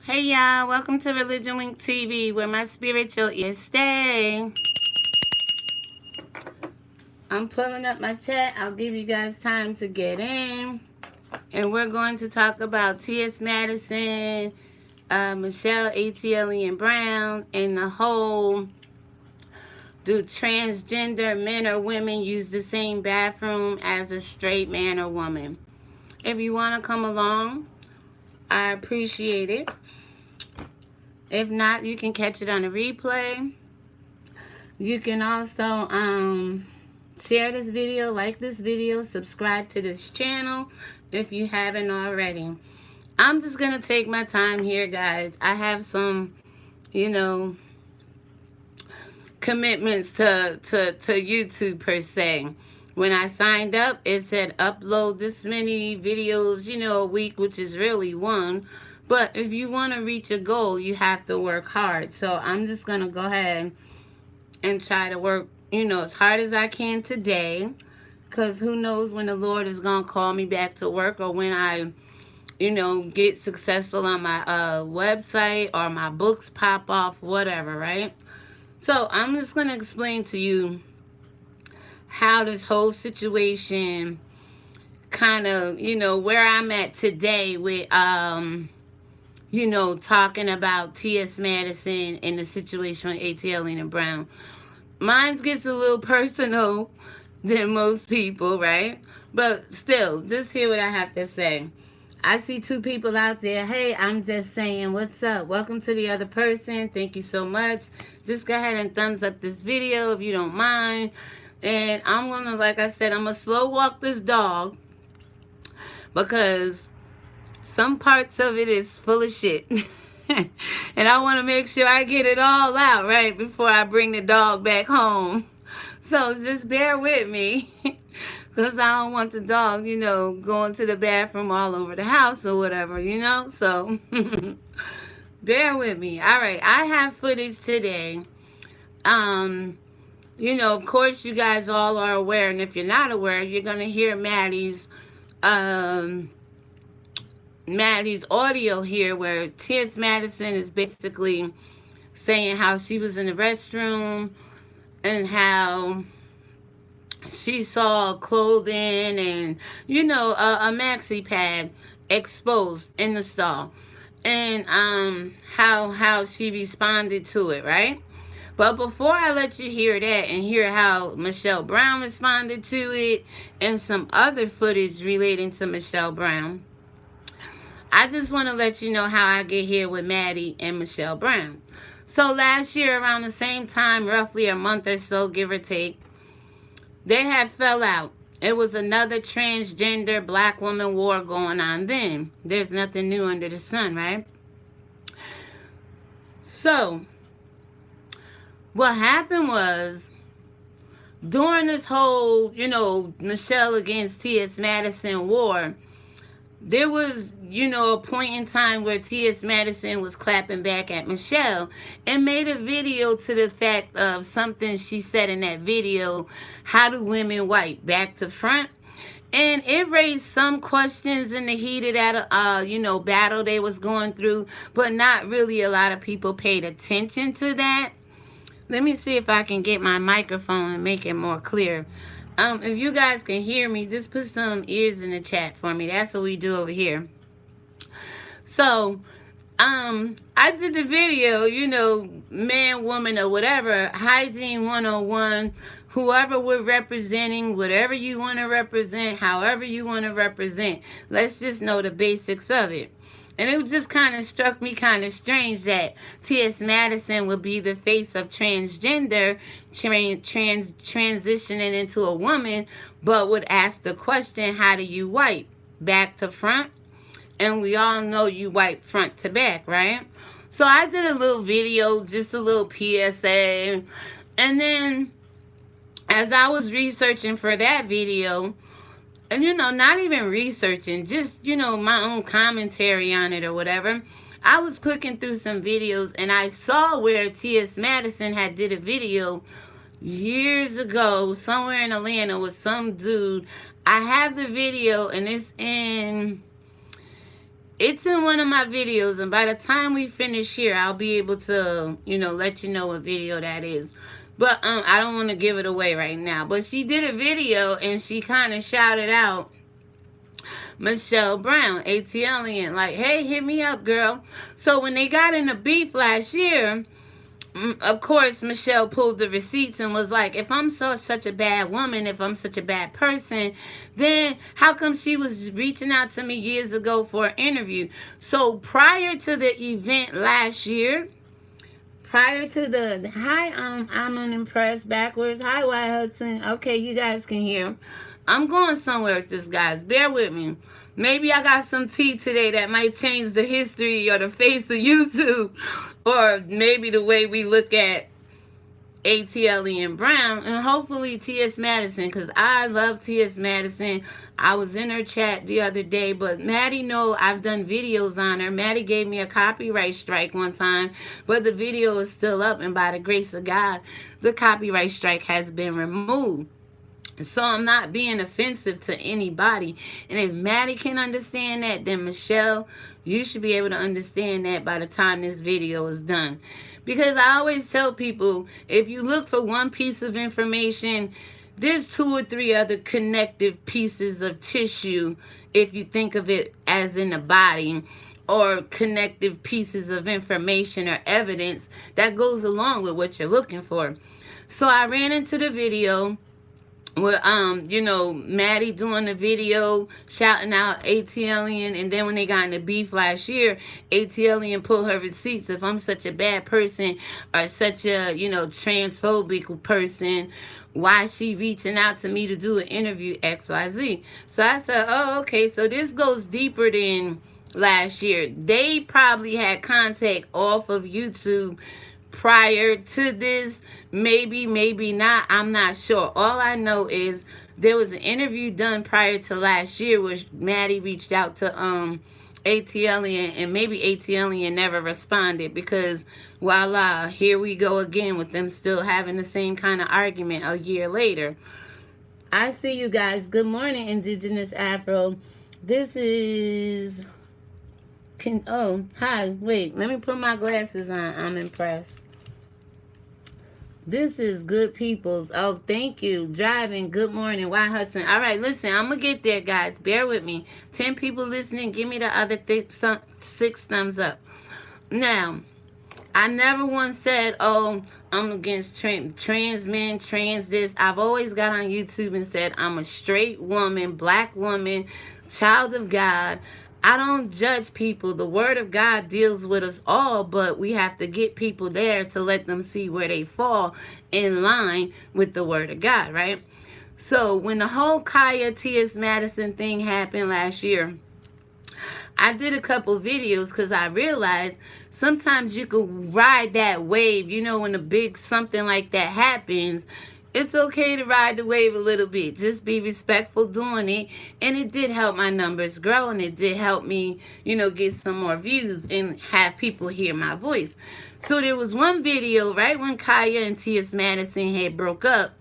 Hey y'all, welcome to Religion Wink TV, where my spiritual ears stay. I'm pulling up my chat. I'll give you guys time to get in. And we're going to talk about T.S. Madison, Michelle, ATL, and Brown, and the whole, do transgender men or women use the same bathroom as a straight man or woman? If you want to come along, I appreciate it. If not, you can catch it on a replay. You can also share this video, like this video, subscribe to this channel if you haven't already. I'm just going to take my time here, guys. I have some, commitments to YouTube per se. When I signed up, it said upload this many videos, a week, which is really one. But if you want to reach a goal, you have to work hard. So I'm just going to go ahead and try to work, as hard as I can today. Because who knows when the Lord is going to call me back to work, or when I, get successful on my website, or my books pop off, whatever, right? So I'm just going to explain to you how this whole situation kind of, where I'm at today with, talking about T.S. Madison and the situation with ATL and Brown. Mine gets a little personal than most people, right? But still, just hear what I have to say. I see two people out there. Hey, I'm just saying, what's up? Welcome to the other person. Thank you so much. Just go ahead and thumbs up this video if you don't mind. And I'm going to, like I said, I'm going to slow walk this dog, because some parts of it is full of shit. And I want to make sure I get it all out, right, before I bring the dog back home. So just bear with me, because I don't want the dog, going to the bathroom all over the house or whatever, So bear with me. All right, I have footage today. Of course, you guys all are aware, and if you're not aware, you're going to hear Maddie's audio here, where T.S. Madison is basically saying how she was in the restroom and how she saw clothing and, a maxi pad exposed in the stall, and how she responded to it, right? But before I let you hear that and hear how Michelle Brown responded to it and some other footage relating to Michelle Brown, I just want to let you know how I get here with Maddie and Michelle Brown. So last year, around the same time, roughly a month or so, give or take, they had fell out. It was another transgender black woman war going on then. There's nothing new under the sun, right? So what happened was, during this whole, Michelle against T.S. Madison war, there was, a point in time where T.S. Madison was clapping back at Michelle and made a video to the fact of something she said in that video: how do women wipe, back to front? And it raised some questions in the heated battle they was going through, but not really a lot of people paid attention to that. Let me see if I can get my microphone and make it more clear. If you guys can hear me, just put some ears in the chat for me. That's what we do over here. So, I did the video, man, woman, or whatever, hygiene 101, whoever we're representing, whatever you want to represent, however you want to represent. Let's just know the basics of it. And it just kind of struck me kind of strange that T.S. Madison would be the face of transgender, transitioning into a woman, but would ask the question, how do you wipe, back to front? And we all know you wipe front to back, right? So I did a little video, just a little PSA. And then as I was researching for that video, and not even researching, just my own commentary on it or whatever, I was clicking through some videos, and I saw where T.S. Madison had did a video years ago somewhere in Atlanta with some dude. I have the video, and it's in It's in one of my videos, and by the time we finish here, I'll be able to, let you know what video that is. But I don't want to give it away right now. But she did a video, and she kind of shouted out Michelle Brown, ATLian, like, hey, hit me up, girl. So when they got in the beef last year, of course, Michelle pulled the receipts and was like, if I'm such a bad woman, if I'm such a bad person, then how come she was reaching out to me years ago for an interview? So prior to the event last year, prior to the, hi, I'm unimpressed backwards. Hi, White Hudson. Okay, you guys can hear. I'm going somewhere with this, guys. Bear with me. Maybe I got some tea today that might change the history or the face of YouTube, or maybe the way we look at ATL and Brown, and hopefully T.S. Madison, because I love T.S. Madison. I was in her chat the other day, but Maddie know I've done videos on her. Maddie gave me a copyright strike one time, but the video is still up, and by the grace of God, the copyright strike has been removed. So I'm not being offensive to anybody. And if Maddie can understand that, then Michelle, you should be able to understand that by the time this video is done. Because I always tell people, if you look for one piece of information, there's 2 or 3 other connective pieces of tissue, if you think of it as in the body, or connective pieces of information or evidence that goes along with what you're looking for. So I ran into the video with Maddie doing the video shouting out ATLian, and then when they got in the beef last year, ATLian pulled her receipts. If I'm such a bad person or such a transphobic person, why is she reaching out to me to do an interview, XYZ? So I said, oh, okay, so this goes deeper than last year. They probably had contact off of YouTube prior to this. Maybe not. I'm not sure. All I know is there was an interview done prior to last year where Maddie reached out to ATLian, and maybe ATLian never responded, because voila, here we go again with them still having the same kind of argument a year later. I see you guys. Good morning, Indigenous Afro. This is hi. Wait, let me put my glasses on. I'm impressed. This is Good Peoples. Oh, thank you. Driving. Good morning. Why Hudson? All right, listen. I'm going to get there, guys. Bear with me. 10 people listening. Give me the other 6 thumbs up. Now, I never once said, oh, I'm against trans men, trans this. I've always got on YouTube and said I'm a straight woman, black woman, child of God. I don't judge people. The word of God deals with us all, but we have to get people there to let them see where they fall in line with the word of God, right? So when the whole Kaya T.S. Madison thing happened last year, I did a couple videos because I realized sometimes you could ride that wave. When a big something like that happens, it's okay to ride the wave a little bit. Just be respectful doing it. And it did help my numbers grow, and it did help me, get some more views and have people hear my voice. So there was one video right when Kaya and T.S. Madison had broke up.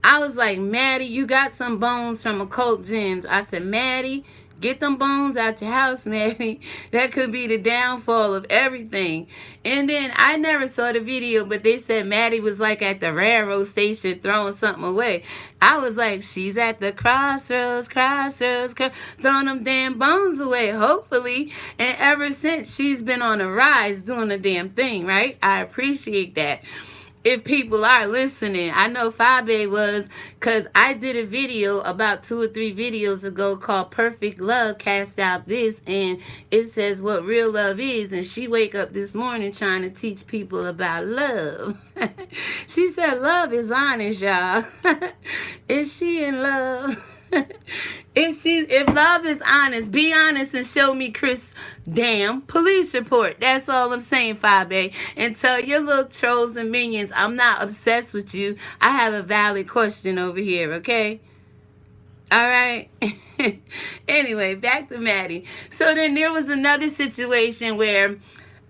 I was like, Maddie, you got some bones from occult gems. I said, Maddie, get them bones out your house, Maddie. That could be the downfall of everything. And then I never saw the video, but they said Maddie was like at the railroad station throwing something away. I was like, she's at the crossroads, throwing them damn bones away, hopefully. And ever since, she's been on a rise doing the damn thing, right? I appreciate that. If people are listening, I know Fabe was, because I did a video about 2 or 3 videos ago called Perfect Love Cast Out This, and it says what real love is, and she wake up this morning trying to teach people about love. She said love is honest, y'all. Is she in love? If love is honest, be honest and show me Chris damn police report. That's all I'm saying, Fabe. And tell your little trolls and minions I'm not obsessed with you. I have a valid question over here, okay? All right. Anyway, back to Maddie. So then there was another situation where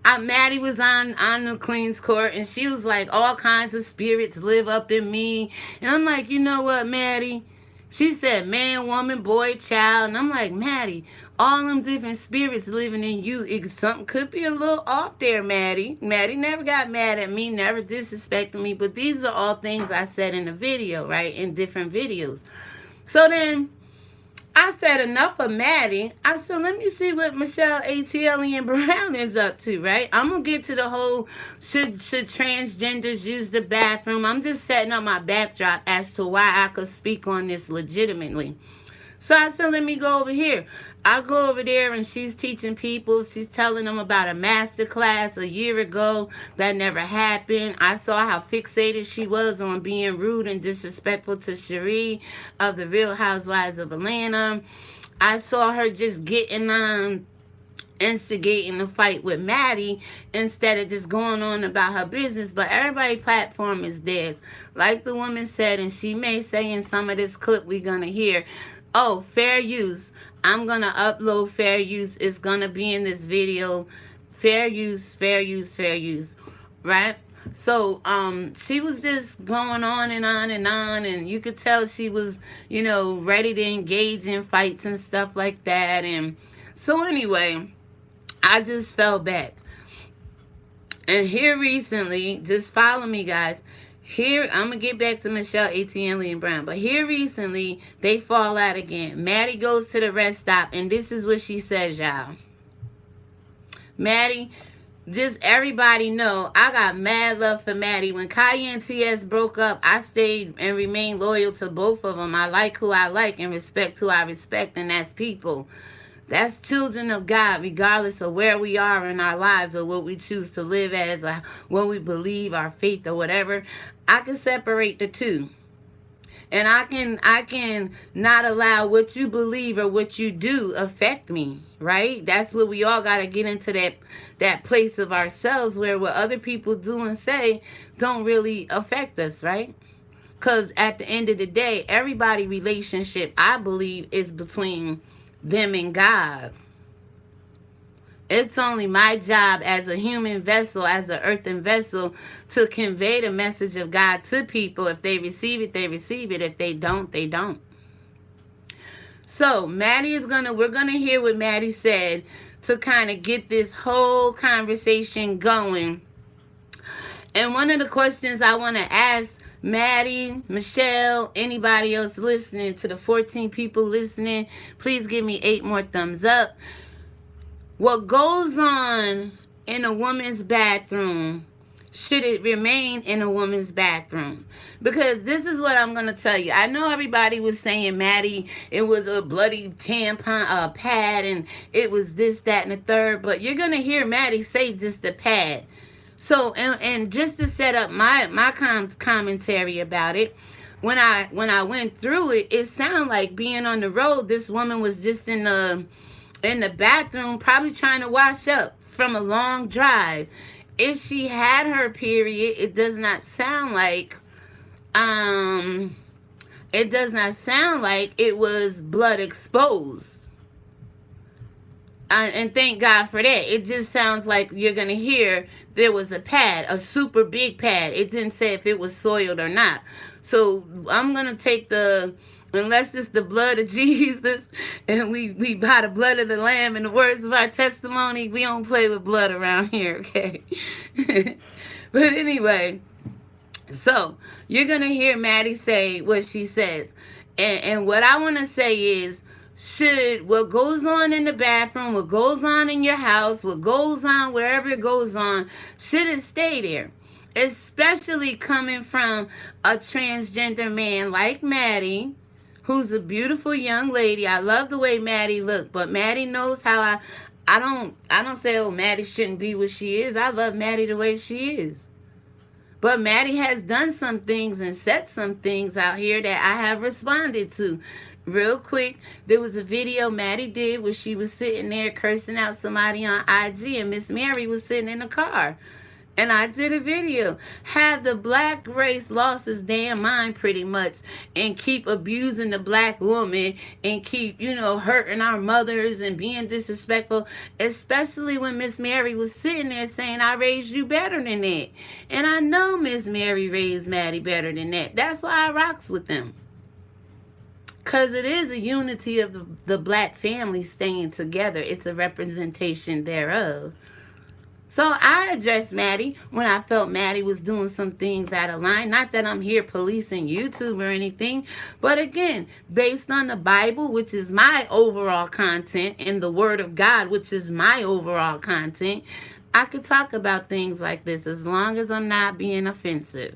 Maddie was on the Queen's Court, and she was like, all kinds of spirits live up in me. And I'm like, you know what, Maddie? She said man, woman, boy, child. And I'm like, Maddie, all them different spirits living in you. Something could be a little off there, Maddie. Maddie never got mad at me, never disrespected me, but these are all things I said in the video, right? In different videos. So then I said enough of Maddie. I said, let me see what Michelle ATL and Brown is up to, right? I'm going to get to the whole should transgenders use the bathroom. I'm just setting up my backdrop as to why I could speak on this legitimately. So I said, let me go over here. I go over there and she's teaching people. She's telling them about a master class a year ago that never happened. I saw how fixated she was on being rude and disrespectful to Cherie of the Real Housewives of Atlanta. I saw her just getting on, instigating the fight with Maddie instead of just going on about her business. But everybody's platform is theirs. Like the woman said, and she may say in some of this clip we're going to hear, oh, fair use. I'm going to upload fair use. It's going to be in this video. Fair use, fair use, fair use. Right? So, she was just going on and on and on. And you could tell she was, you know, ready to engage in fights and stuff like that. And so anyway, I just fell back. And here recently, just follow me, guys. Here, I'm going to get back to Michelle, ATL, and Brown. But here recently, they fall out again. Maddie goes to the rest stop, and this is what she says, y'all. Maddie, just everybody know, I got mad love for Maddie. When Kaya and TS broke up, I stayed and remained loyal to both of them. I like who I like and respect who I respect, and that's people. That's children of God, regardless of where we are in our lives or what we choose to live as or what we believe, our faith or whatever. I can separate the two. And I can not allow what you believe or what you do affect me, right? That's what we all got to get into, that place of ourselves where what other people do and say don't really affect us, right? Because at the end of the day, everybody's relationship, I believe, is between them and God. It's only my job as a human vessel, as an earthen vessel, to convey the message of God to people. If they receive it, they receive it. If they don't, they don't. So Maddie we're gonna hear what Maddie said to kind of get this whole conversation going. And one of the questions I want to ask Maddie, Michelle, anybody else listening, to the 14 people listening, please give me 8 more thumbs up. What goes on in a woman's bathroom, should it remain in a woman's bathroom? Because this is what I'm going to tell you. I know everybody was saying, Maddie, it was a bloody tampon, pad, and it was this, that, and the third. But you're going to hear Maddie say just the pad. So, and just to set up my commentary about it, when I went through it, it sounded like being on the road, this woman was just in the bathroom, probably trying to wash up from a long drive. If she had her period, it does not sound like it was blood exposed. And thank God for that. It just sounds like you're going to hear there was a pad, a super big pad. It didn't say if it was soiled or not. So I'm going to take unless it's the blood of Jesus and we by the blood of the Lamb and the words of our testimony, we don't play with blood around here, okay? But anyway, so you're going to hear Maddie say what she says. And what I want to say is, what goes on in the bathroom, what goes on in your house, what goes on wherever it goes on, should it stay there? Especially coming from a transgender man like Maddie, who's a beautiful young lady. I love the way Maddie looked, but Maddie knows how I don't say, oh, Maddie shouldn't be what she is. I love Maddie the way she is. But Maddie has done some things and said some things out here that I have responded to. Real quick, there was a video Maddie did where she was sitting there cursing out somebody on IG, and Miss Mary was sitting in the car. And I did a video. Have the black race lost its damn mind pretty much, and keep abusing the black woman and keep, hurting our mothers and being disrespectful, especially when Miss Mary was sitting there saying, I raised you better than that. And I know Miss Mary raised Maddie better than that. That's why I rocks with them. Because it is a unity of the black family staying together. It's a representation thereof. So I addressed Maddie when I felt Maddie was doing some things out of line. Not that I'm here policing YouTube or anything, but again, based on the Bible, which is my overall content, and the Word of God, which is my overall content, I could talk about things like this as long as I'm not being offensive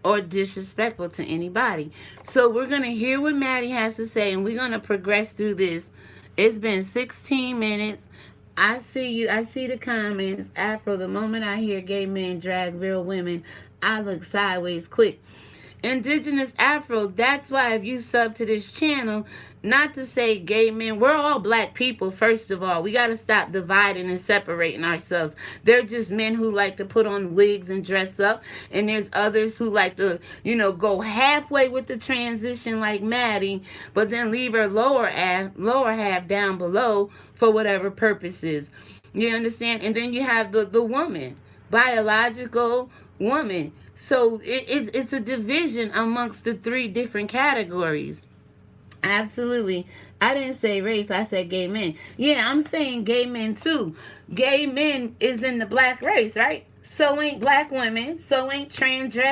or disrespectful to anybody. So we're going to hear what Maddie has to say, and we're going to progress through this. It's been 16 minutes. I see you. I see the comments. Afro, the moment I hear gay men drag real women, I look sideways quick. Indigenous Afro, that's why if you sub to this channel, not to say gay men, we're all black people, first of all. We got to stop dividing and separating ourselves. They're just men who like to put on wigs and dress up, and there's others who like to, go halfway with the transition like Maddie, but then leave her lower half down below for whatever purposes. You understand? And then you have the woman, biological woman. So it's a division amongst the three different categories. Absolutely. I didn't say race, I said gay men. Yeah, I'm saying gay men too. Gay men is in the black race, right? So ain't black women, so ain't transgender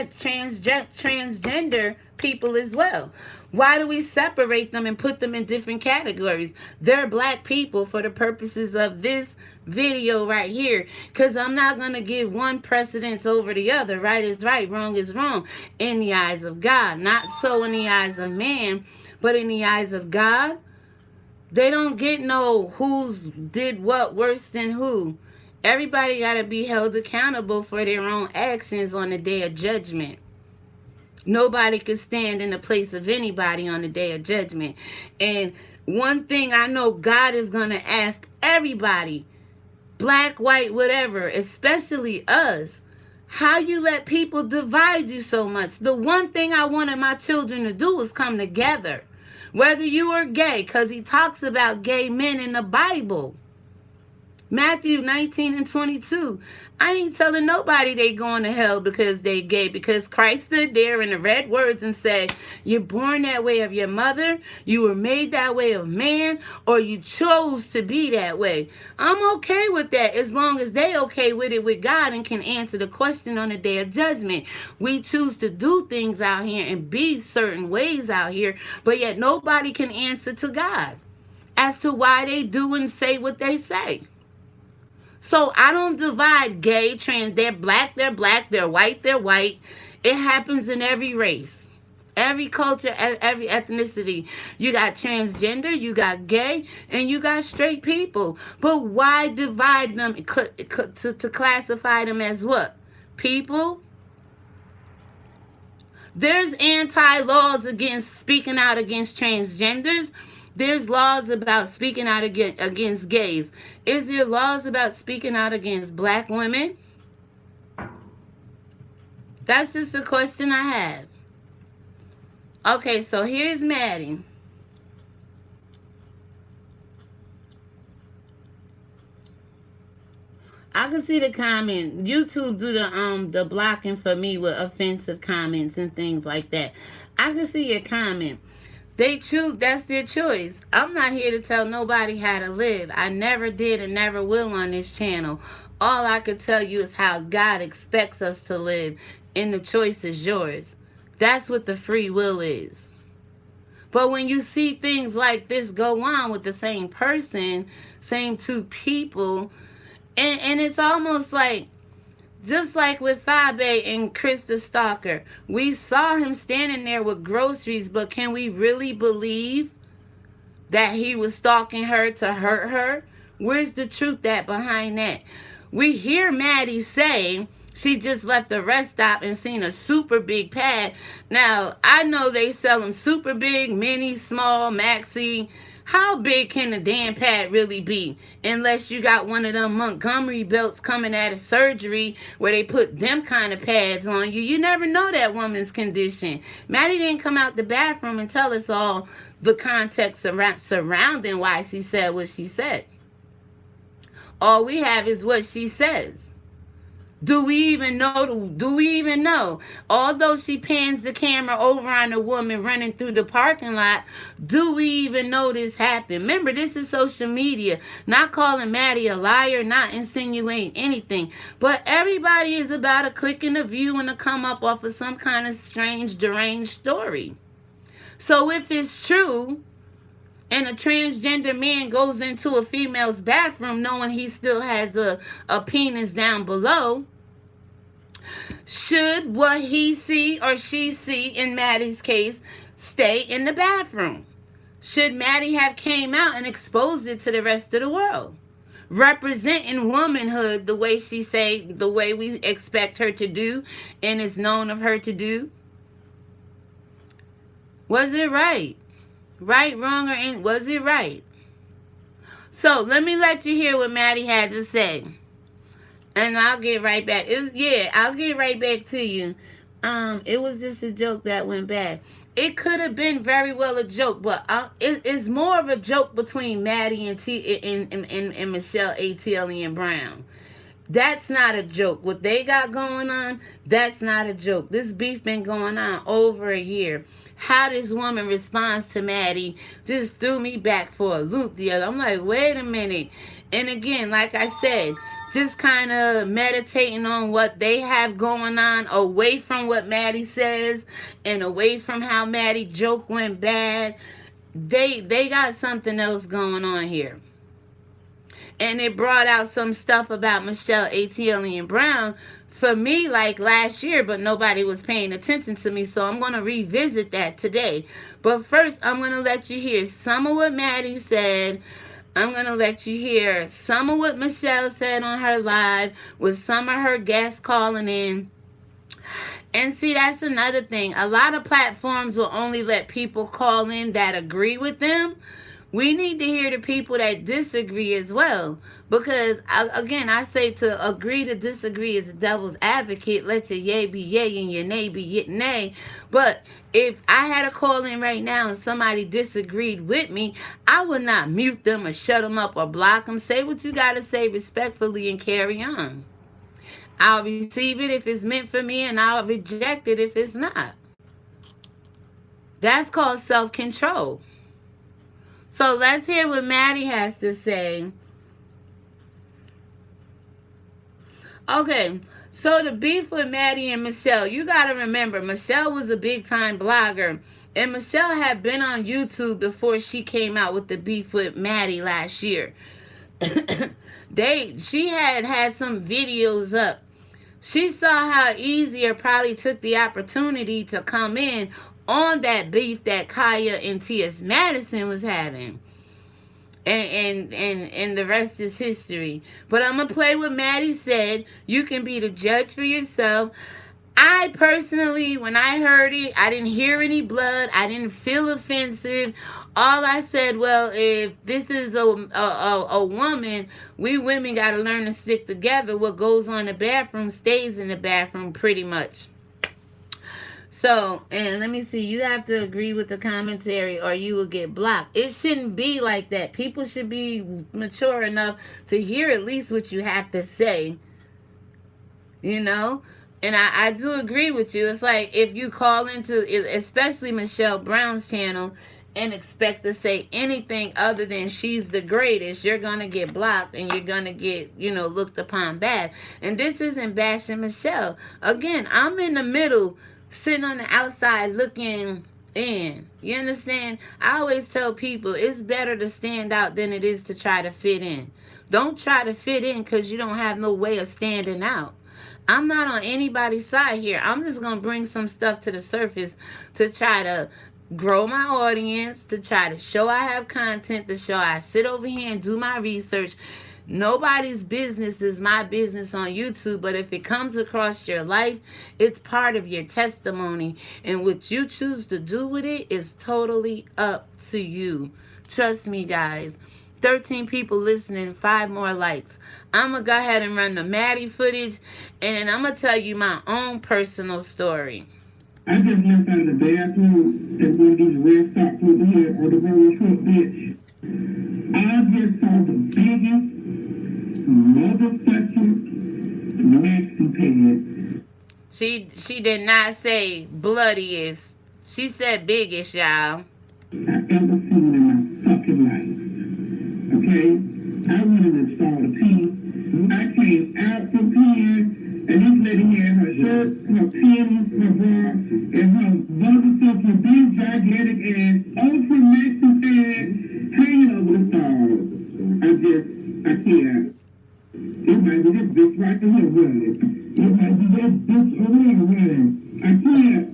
people as well. Why do we separate them and put them in different categories? They're black people for the purposes of this video right here, because I'm not going to give one precedence over the other. Right is right, wrong is wrong in the eyes of God. Not so in the eyes of man, but in the eyes of God. They don't get no who's did what worse than who. Everybody got to be held accountable for their own actions on the day of judgment. Nobody can stand in the place of anybody on the day of judgment. And one thing I know God is going to ask everybody, black, white, whatever, especially us, how you let people divide you so much. The one thing I wanted my children to do is come together. Whether you are gay, because he talks about gay men in the Bible. Matthew 19:22. I ain't telling nobody they going to hell because they gay, because Christ stood there in the red words and said, you're born that way of your mother, you were made that way of man, or you chose to be that way. I'm okay with that as long as they okay with it with God and can answer the question on the day of judgment. We choose to do things out here and be certain ways out here, but yet nobody can answer to God as to why they do and say what they say. So I don't divide gay, trans, they're black, they're white, they're white. It happens in every race, every culture, every ethnicity. You got transgender, you got gay, and you got straight people. But why divide them to classify them as what? People? There's anti-laws against speaking out against transgenders. There's laws about speaking out against gays. Is there laws about speaking out against black women? That's just a question I have. Okay, so here's Maddie. I can see the comment. YouTube do the blocking for me with offensive comments and things like that. I can see your comment. They choose, that's their choice. I'm not here to tell nobody how to live. I never did and never will on this channel. All I could tell you is how God expects us to live, and the choice is yours. That's what the free will is. But when you see things like this go on with the same person, same two people, and it's almost like, just like with Fabe and Krista Stalker, we saw him standing there with groceries, but can we really believe that he was stalking her to hurt her? Where's the truth at behind that? We hear Maddie say she just left the rest stop and seen a super big pad. Now, I know they sell them super big, mini, small, maxi. How big can a damn pad really be? Unless you got one of them Montgomery belts coming out of surgery where they put them kind of pads on you. You never know that woman's condition. Maddie didn't come out the bathroom and tell us all the context surrounding why she said what she said. All we have is what she says. Do we even know? Do we even know? Although she pans the camera over on a woman running through the parking lot, do we even know this happened? Remember, this is social media. Not calling Maddie a liar, not insinuating anything. But everybody is about a click and a view and to come up off of some kind of strange, deranged story. So if it's true, and a transgender man goes into a female's bathroom knowing he still has a penis down below, should what he see or she see in Maddie's case stay in the bathroom? Should Maddie have came out and exposed it to the rest of the world? Representing womanhood the way she say, the way we expect her to do and is known of her to do? Was it right? Right, wrong, or was it right? So let me let you hear what Maddie had to say. And I'll get right back. I'll get right back to you. It was just a joke that went bad. It could have been very well a joke, but it's more of a joke between Maddie and Michelle ATL and Brown. That's not a joke. What they got going on, that's not a joke. This beef been going on over a year. How this woman responds to Maddie just threw me back for a loop the other. I'm like, wait a minute. And again, like I said, just kind of meditating on what they have going on away from what Maddie says and away from how Maddie joke went bad. They got something else going on here. And it brought out some stuff about Michelle ATL and Brown for me like last year, but nobody was paying attention to me, so I'm going to revisit that today. But first, I'm going to let you hear some of what Maddie said. I'm going to let you hear some of what Michelle said on her live with some of her guests calling in. And see, that's another thing. A lot of platforms will only let people call in that agree with them. We need to hear the people that disagree as well. Because, again, I say to agree to disagree is a devil's advocate. Let your yay be yay and your nay be nay. But if I had a call in right now and somebody disagreed with me, I would not mute them or shut them up or block them. Say what you got to say respectfully and carry on. I'll receive it if it's meant for me and I'll reject it if it's not. That's called self-control. So let's hear what Maddie has to say. Okay, so the beef with Maddie and Michelle, you got to remember, Michelle was a big-time blogger. And Michelle had been on YouTube before she came out with the beef with Maddie last year. She had some videos up. She saw how easy it probably took the opportunity to come in on that beef that Kaya and T.S. Madison was having. And the rest is history. But I'm going to play what Maddie said. You can be the judge for yourself. I personally, when I heard it, I didn't hear any blood. I didn't feel offensive. All I said, well, if this is a woman, we women got to learn to stick together. What goes on in the bathroom stays in the bathroom pretty much. So, and let me see, you have to agree with the commentary or you will get blocked. It shouldn't be like that. People should be mature enough to hear at least what you have to say. You know? And I do agree with you. It's like if you call into, especially Michelle Brown's channel, and expect to say anything other than she's the greatest, you're going to get blocked and you're going to get, looked upon bad. And this isn't bashing Michelle. Again, I'm in the middle, sitting on the outside looking in. You understand? I always tell people it's better to stand out than it is to try to fit in. Don't try to fit in because you don't have no way of standing out. I'm not on anybody's side here. I'm just going to bring some stuff to the surface to try to grow my audience, to try to show I have content, to show I sit over here and do my research. Nobody's business is my business on YouTube, but if it comes across your life, it's part of your testimony. And what you choose to do with it is totally up to you. Trust me, guys. 13 people listening, 5 more likes. I'm going to go ahead and run the Maddie footage, and then I'm going to tell you my own personal story. I just left out of the bathroom at one of these red socks over here on the road truck bitch. I just saw the biggest motherfucking Maxi She did not say bloodiest. She said biggest, y'all. I ever seen in my fucking life. Okay? I went and installed a pee. I came out from peeing, and this lady had her shirt, her panties, her bra, and her motherfucking big gigantic ass, ultra maxi pad hanging over the stall. I can't. It might be this bitch right here running. It might be that bitch over there running. I can't.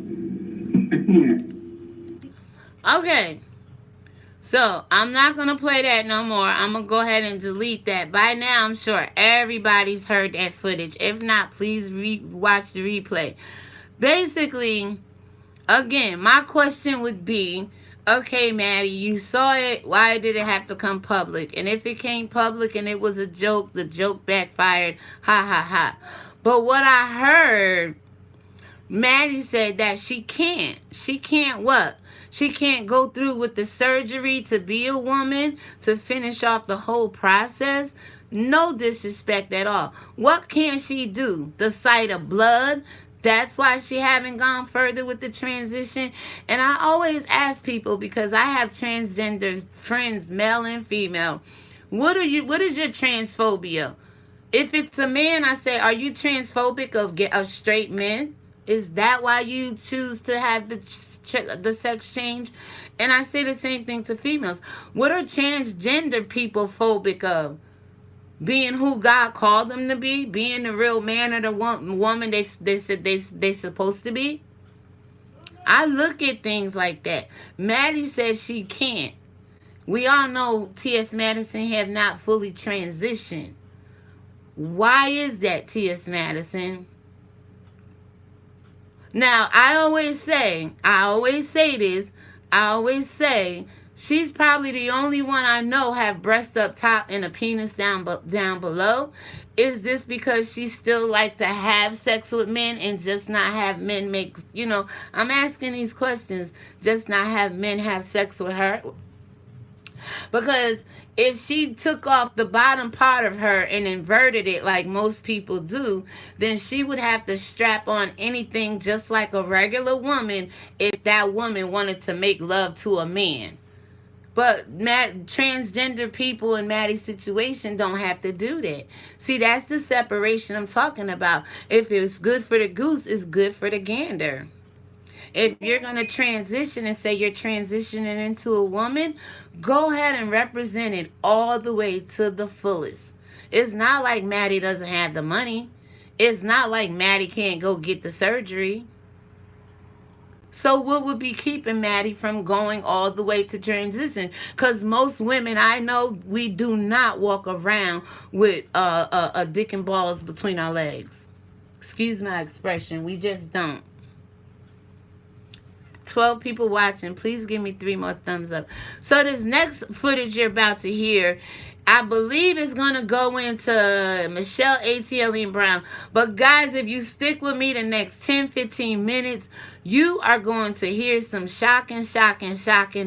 Okay. So, I'm not going to play that no more. I'm going to go ahead and delete that. By now, I'm sure everybody's heard that footage. If not, please watch the replay. Basically, again, my question would be, okay, Maddie, you saw it. Why did it have to come public? And if it came public and it was a joke, the joke backfired. Ha, ha, ha. But what I heard, Maddie said that she can't. She can't what? She can't go through with the surgery to be a woman, to finish off the whole process. No disrespect at all. What can she do? The sight of blood? That's why she haven't gone further with the transition. And I always ask people, because I have transgender friends, male and female, what is your transphobia? If it's a man, I say, are you transphobic of straight men? Is that why you choose to have the sex change? And I say the same thing to females. What are transgender people phobic of? Being who God called them to be? Being the real man or the woman they said they supposed to be? I look at things like that. Maddie says she can't. We all know T.S. Madison have not fully transitioned. Why is that, T.S. Madison? Now, I always say this, she's probably the only one I know have breast up top and a penis down below. Is this because she still like to have sex with men and just not have men make, I'm asking these questions, just not have men have sex with her? Because if she took off the bottom part of her and inverted it like most people do, then she would have to strap on anything just like a regular woman if that woman wanted to make love to a man. But transgender people in Maddie's situation don't have to do that. See, that's the separation I'm talking about. If it's good for the goose, it's good for the gander. If you're going to transition and say you're transitioning into a woman, go ahead and represent it all the way to the fullest. It's not like Maddie doesn't have the money. It's not like Maddie can't go get the surgery. So what would be keeping Maddie from going all the way to transition? Because most women I know, we do not walk around with a dick and balls between our legs. Excuse my expression. We just don't. 12 people watching. Please give me 3 more thumbs up. So this next footage you're about to hear, I believe is going to go into Michelle, ATL, and Brown. But guys, if you stick with me the next 10-15 minutes, you are going to hear some shocking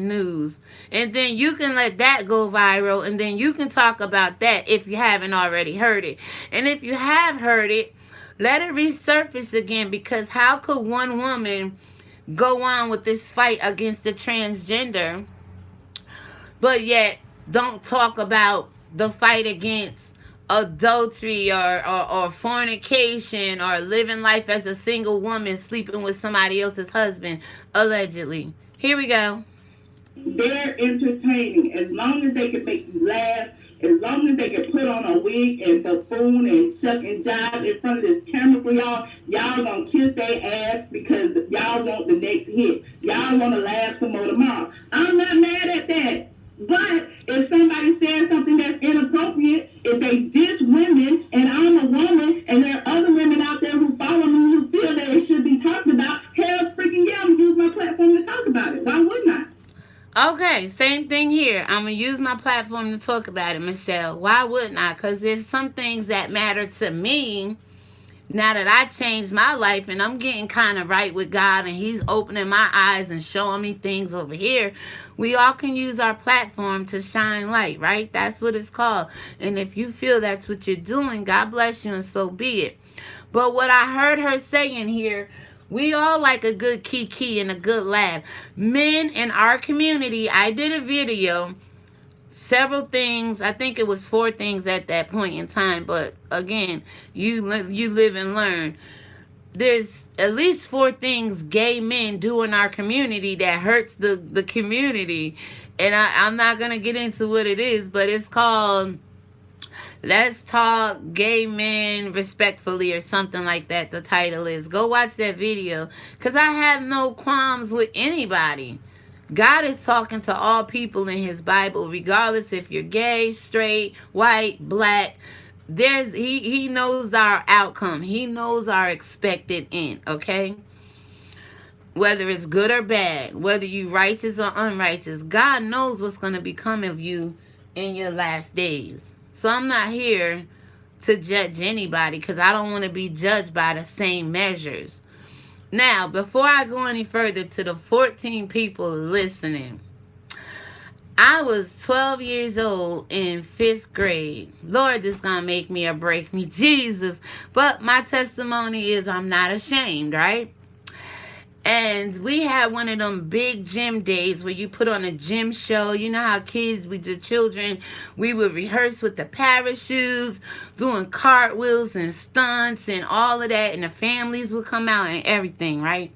news. And then you can let that go viral. And then you can talk about that if you haven't already heard it. And if you have heard it, let it resurface again. Because how could one woman go on with this fight against the transgender, but yet don't talk about the fight against adultery or fornication or living life as a single woman sleeping with somebody else's husband, allegedly. Here we go. They're entertaining as long as they can make you laugh, as long as they can put on a wig and buffoon and shuck and jive in front of this camera for y'all. Y'all gonna kiss their ass because y'all want the next hit. Y'all want to laugh some more tomorrow. I'm not mad at that. But if somebody says something that's inappropriate, if they diss women, and I'm a woman, and there are other women out there who follow me who feel that it should be talked about, hell freaking yeah, I'm gonna use my platform to talk about it. Why wouldn't I? Okay, same thing here. I'm going to use my platform to talk about it, Michelle. Why wouldn't I? Because there's some things that matter to me Now that I changed my life and I'm getting kind of right with God and He's opening my eyes and showing me things over here, we all can use our platform to shine light, right? That's what it's called. And if you feel that's what you're doing, God bless you and so be it. But what I heard her saying here, we all like a good kiki and a good laugh. Men in our community, I did a video, several things. I think it was 4 things at that point in time. But again, you live and learn. There's at least 4 things gay men do in our community that hurts the community. And I'm not going to get into what it is, but it's called Let's Talk Gay Men Respectfully or something like that. The title is. Go watch that video because I have no qualms with anybody. God is talking to all people in His Bible, regardless if you're gay, straight, white, black. He knows our outcome. He knows our expected end, okay? Whether it's good or bad, whether you righteous or unrighteous, God knows what's going to become of you in your last days. So I'm not here to judge anybody because I don't want to be judged by the same measures. Now, before I go any further, to the 14 people listening, I was 12 years old in 5th grade. Lord, this is going to make me or break me, Jesus. But my testimony is I'm not ashamed, right? And we had one of them big gym days where you put on a gym show. You know how kids, with the children, we would rehearse with the parachutes, doing cartwheels and stunts and all of that. And the families would come out and everything, right?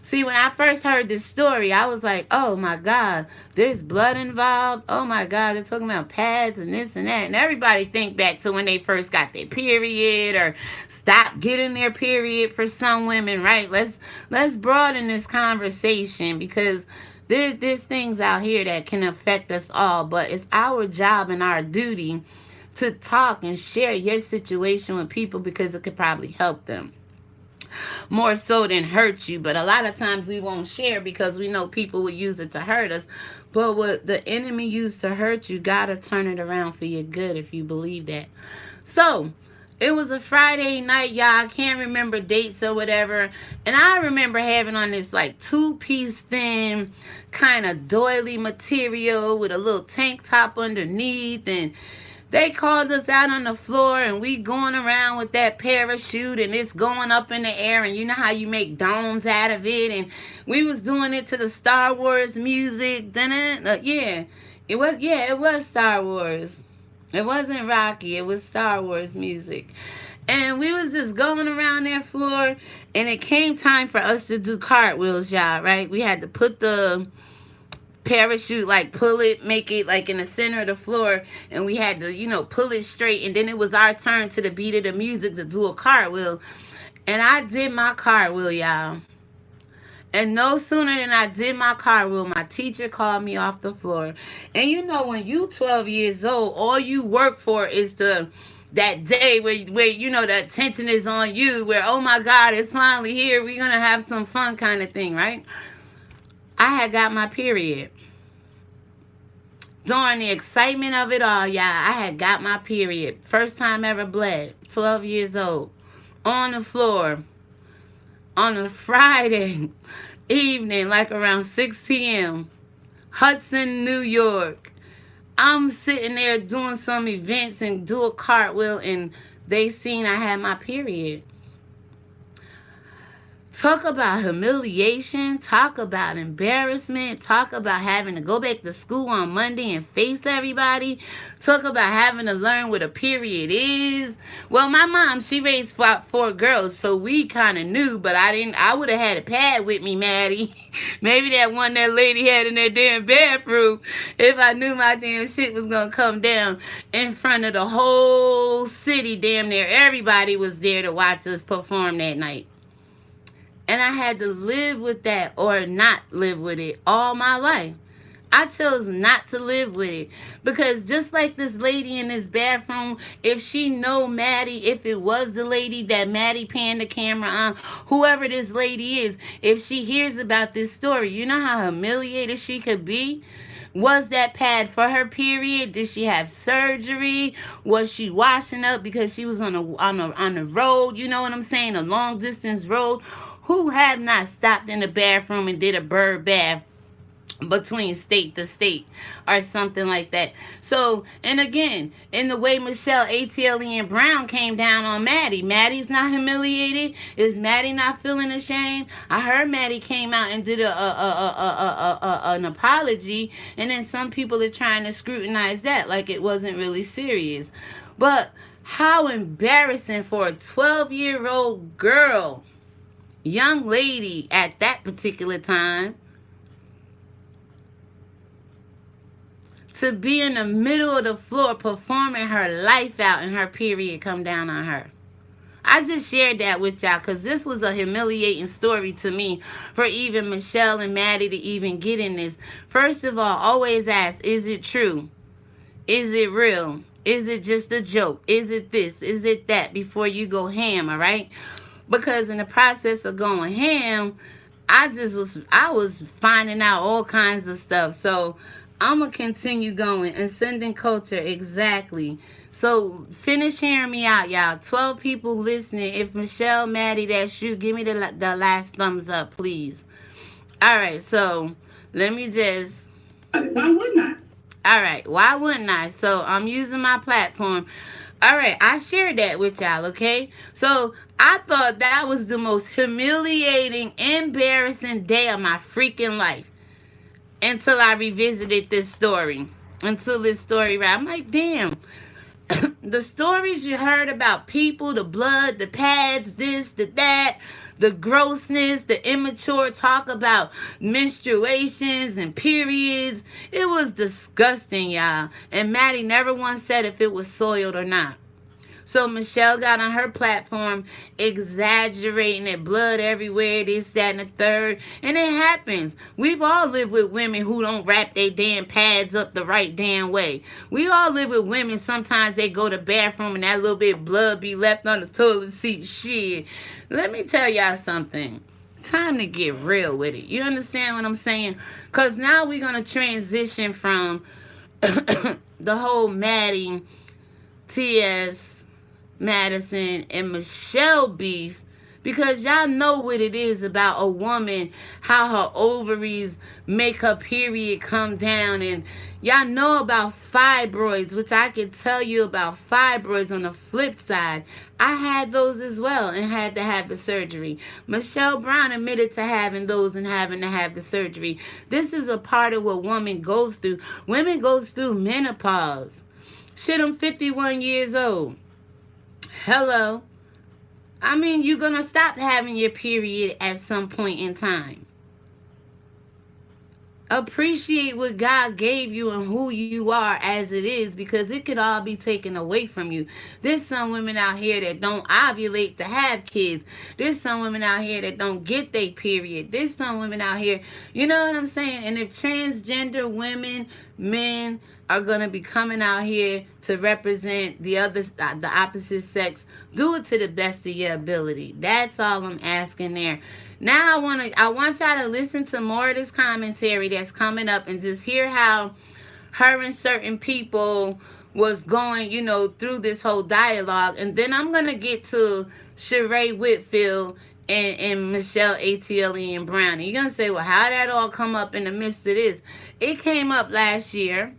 See, when I first heard this story, I was like, oh my God, there's blood involved. Oh my God, they're talking about pads and this and that. And everybody think back to when they first got their period or stopped getting their period for some women, right? Let's broaden this conversation because there's things out here that can affect us all. But it's our job and our duty to talk and share your situation with people because it could probably help them more so than hurt you. But a lot of times we won't share because we know people will use it to hurt us. But what the enemy used to hurt you, gotta turn it around for your good if you believe that. So it was a Friday night, y'all. I can't remember dates or whatever. And I remember having on this like 2-piece thin kind of doily material with a little tank top underneath, and they called us out on the floor and we going around with that parachute and it's going up in the air, and you know how you make domes out of it, and we was doing it to the Star Wars music. Yeah, it was Star Wars. It wasn't Rocky, it was Star Wars music. And we was just going around that floor, and it came time for us to do cartwheels, y'all, right? We had to put the parachute, like pull it, make it like in the center of the floor, and we had to, pull it straight, and then it was our turn to the beat of the music to do a cartwheel. And I did my cartwheel, y'all. And no sooner than I did my cartwheel, my teacher called me off the floor. And when you 12 years old, all you work for is that day where the attention is on you, where, oh my God, it's finally here, we're gonna have some fun kind of thing, right? I had got my period. During the excitement of it all, y'all, I had got my period. First time ever bled. 12 years old. On the floor. On a Friday evening, like around 6 p.m. Hudson, New York. I'm sitting there doing some events and do a cartwheel, and they seen I had my period. Talk about humiliation, talk about embarrassment, talk about having to go back to school on Monday and face everybody, talk about having to learn what a period is. Well, my mom, she raised 4 girls, so we kind of knew, but I would have had a pad with me, Maddie. Maybe that one that lady had in that damn bathroom, if I knew my damn shit was going to come down in front of the whole city, damn near everybody was there to watch us perform that night. And I had to live with that or not live with it all my life. I chose not to live with it. Because just like this lady in this bathroom, if she know Maddie, if it was the lady that Maddie panned the camera on, whoever this lady is, if she hears about this story, you know how humiliated she could be? Was that pad for her period? Did she have surgery? Was she washing up because she was on a road? You know what I'm saying? A long distance road. Who have not stopped in the bathroom and did a bird bath between state to state or something like that? So, and again, in the way Michelle, ATL, and Brown came down on Maddie's not humiliated. Is Maddie not feeling ashamed? I heard Maddie came out and did an apology, and then some people are trying to scrutinize that like it wasn't really serious. But how embarrassing for a 12-year-old girl, young lady at that particular time, to be in the middle of the floor performing her life out and her period come down on her. I just shared that with y'all because this was a humiliating story to me for even Michelle and Maddie to even get in this. First of all, always ask, is it true? Is it real? Is it just a joke? Is it this? Is it that? Before you go ham, all right? Because in the process of going ham, I was finding out all kinds of stuff. So I'm going to continue going. Ascending culture, exactly. So finish hearing me out, y'all. 12 people listening. If Michelle, Maddie, that's you, give me the last thumbs up, please. All right, so let me just... Why wouldn't I? All right, why wouldn't I? So I'm using my platform. All right, I shared that with y'all, okay? So I thought that was the most humiliating, embarrassing day of my freaking life until I revisited this story. Until this story, right? I'm like, damn. The stories you heard about people, the blood, the pads, this, the that, the grossness, the immature talk about menstruations and periods. It was disgusting, y'all. And Maddie never once said if it was soiled or not. So Michelle got on her platform exaggerating it, blood everywhere, this, that, and the third. And it happens. We've all lived with women who don't wrap their damn pads up the right damn way. We all live with women, sometimes they go to the bathroom and that little bit of blood be left on the toilet seat. Shit. Let me tell y'all something. Time to get real with it. You understand what I'm saying? Because now we're going to transition from the whole Maddie, T.S., Madison, and Michelle beef, because y'all know what it is about a woman, how her ovaries make her period come down, and y'all know about fibroids, which I can tell you about fibroids on the flip side. I had those as well and had to have the surgery. Michelle Brown admitted to having those and having to have the surgery. This is a part of what women goes through. Women goes through menopause. Shit, I'm 51 years old. Hello. I mean, you're going to stop having your period at some point in time. Appreciate what God gave you and who you are as it is, because it could all be taken away from you. There's some women out here that don't ovulate to have kids. There's some women out here that don't get their period. There's some women out here, you know what I'm saying? And if transgender women, men are going to be coming out here to represent the opposite sex, do it to the best of your ability. That's all I'm asking there. Now I want y'all to listen to more of this commentary that's coming up and just hear how her and certain people was going, through this whole dialogue. And then I'm going to get to Sheree Whitfield and Michelle, ATL, and Brown. And you're going to say, well, how that all come up in the midst of this? It came up last year,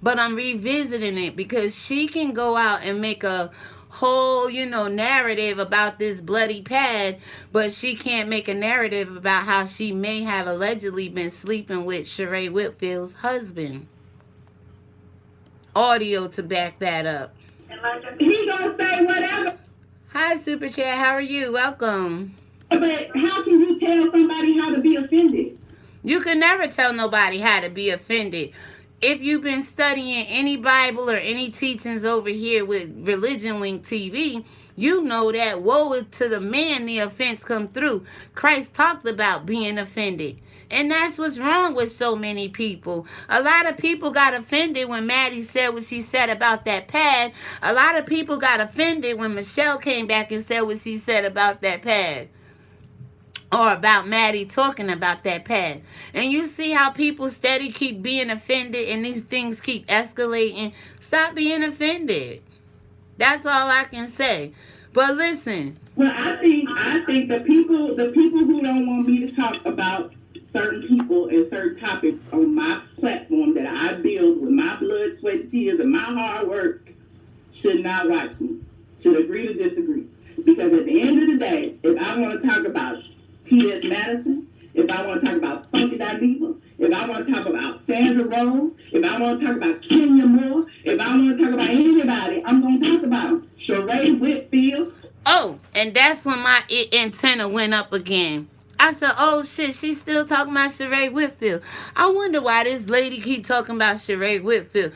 but I'm revisiting it because she can go out and make a whole, narrative about this bloody pad, but she can't make a narrative about how she may have allegedly been sleeping with Sheree Whitfield's husband. Audio to back that up. He gonna say whatever. Hi, Super Chat. How are you? Welcome. But how can you tell somebody how to be offended? You can never tell nobody how to be offended. If you've been studying any Bible or any teachings over here with Religion Wing TV, you know that woe is to the man the offense come through. Christ talked about being offended. And that's what's wrong with so many people. A lot of people got offended when Maddie said what she said about that pad. A lot of people got offended when Michelle came back and said what she said about that pad. or about Maddie talking about that pad. And you see how people steady keep being offended and these things keep escalating. Stop being offended. That's all I can say. But listen. Well, I think the people who don't want me to talk about certain people and certain topics on my platform that I build with my blood, sweat, tears, and my hard work should not watch me. Should agree to disagree. Because at the end of the day, if I want to talk about T.S. Madison, if I want to talk about Funky Diva, if I want to talk about Sandra Rose, if I want to talk about Kenya Moore, if I want to talk about anybody, I'm going to talk about them. Sheree Whitfield. Oh, and that's when my antenna went up again. I said, oh shit, she's still talking about Sheree Whitfield. I wonder why this lady keep talking about Sheree Whitfield.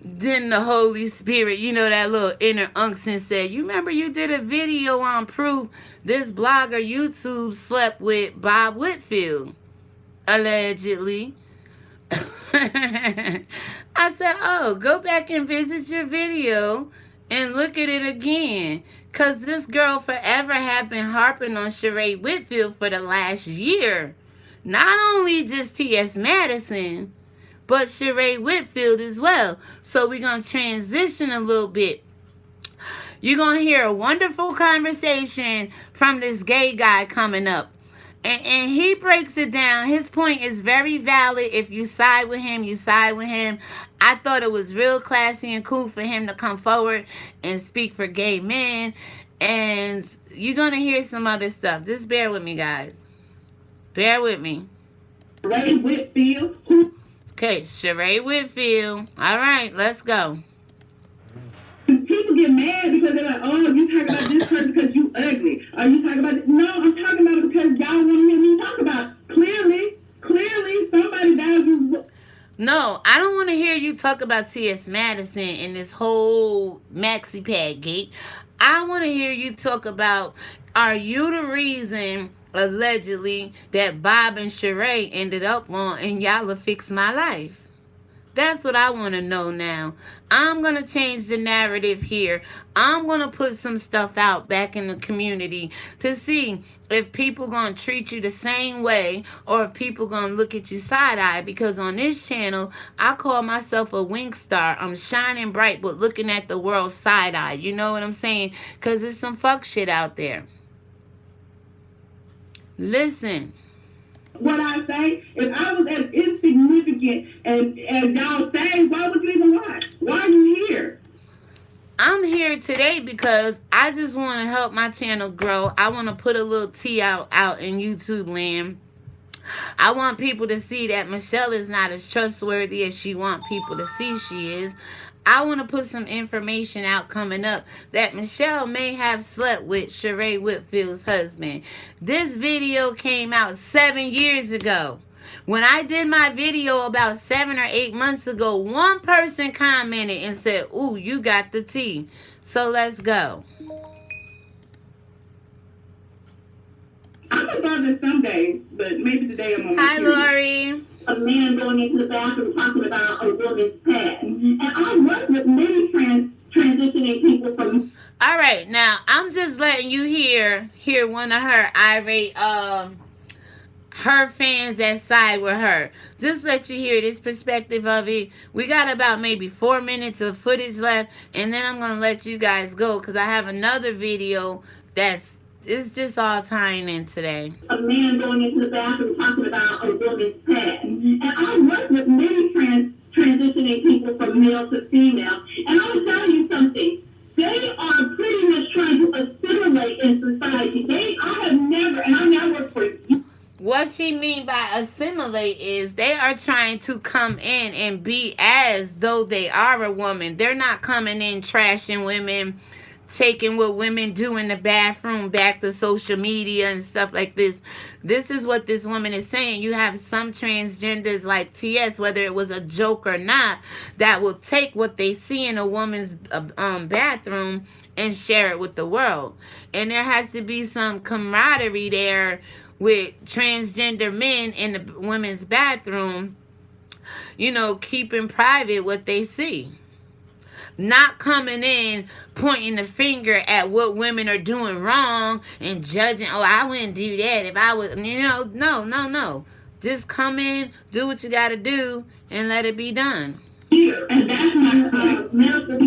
Then the Holy Spirit, you know, that little inner unction said, you remember you did a video on proof this blogger YouTube slept with Bob Whitfield, allegedly. I said, oh, go back and visit your video and look at it again. Because this girl forever have been harping on Sheree Whitfield for the last year. Not only just T.S. Madison, but Sheree Whitfield as well. So we're going to transition a little bit. You're going to hear a wonderful conversation from this gay guy coming up. And he breaks it down. His point is very valid. If you side with him, you side with him. I thought it was real classy and cool for him to come forward and speak for gay men. And you're going to hear some other stuff. Just bear with me, guys. Bear with me. Sheree Whitfield. Okay, Sheree Whitfield. All right, let's go. People get mad because they're like, oh, you talking about this person because you ugly. Are you talking about this? No, I'm talking about it because y'all want to hear me talk about it. Clearly, somebody values. No, I don't want to hear you talk about T.S. Madison and this whole Maxi pad gate. I want to hear you talk about, are you the reason, allegedly, that Bob and Sheree ended up on and y'all will fix my life? That's what I want to know now. I'm going to change the narrative here. I'm going to put some stuff out back in the community to see if people going to treat you the same way or if people going to look at you side-eye. Because on this channel, I call myself a wink star. I'm shining bright but looking at the world side-eye. You know what I'm saying? Because there's some fuck shit out there. Listen. What I say, if I was as insignificant as y'all say, why would you even watch? Why are you here? I'm here today because I just want to help my channel grow. I want to put a little tea out in YouTube land. I want people to see that Michelle is not as trustworthy as she want people to see she is. I want to put some information out coming up that Michelle may have slept with Sheree Whitfield's husband. This video came out 7 years ago. When I did my video about 7 or 8 months ago, one person commented and said, ooh, you got the tea. So let's go. I'm about this some days, but maybe today I'm on my Hi, Lori. A man going into the bathroom talking about a woman's past. And I work with many transitioning people from... All right, now I'm just letting you hear one of her irate her fans that side with her. Just let you hear this perspective of it. We got about maybe 4 minutes of footage left, and then I'm gonna let you guys go because I have another video it's just all tying in today. A man going into the bathroom talking about a woman's past. And I work with many transitioning people from male to female. And I will tell you something. They are pretty much trying to assimilate in society. I now work for you. What she mean by assimilate is they are trying to come in and be as though they are a woman. They're not coming in trashing women, taking what women do in the bathroom back to social media and stuff like this. This is what this woman is saying. You have some transgenders like TS, whether it was a joke or not, that will take what they see in a woman's bathroom and share it with the world. And there has to be some camaraderie there with transgender men in the women's bathroom, you know, keeping private what they see. not coming in pointing the finger at what women are doing wrong and judging. Oh, I wouldn't do that if I was. No, no, no. Just come in, do what you got to do, and let it be done. And that's my medical.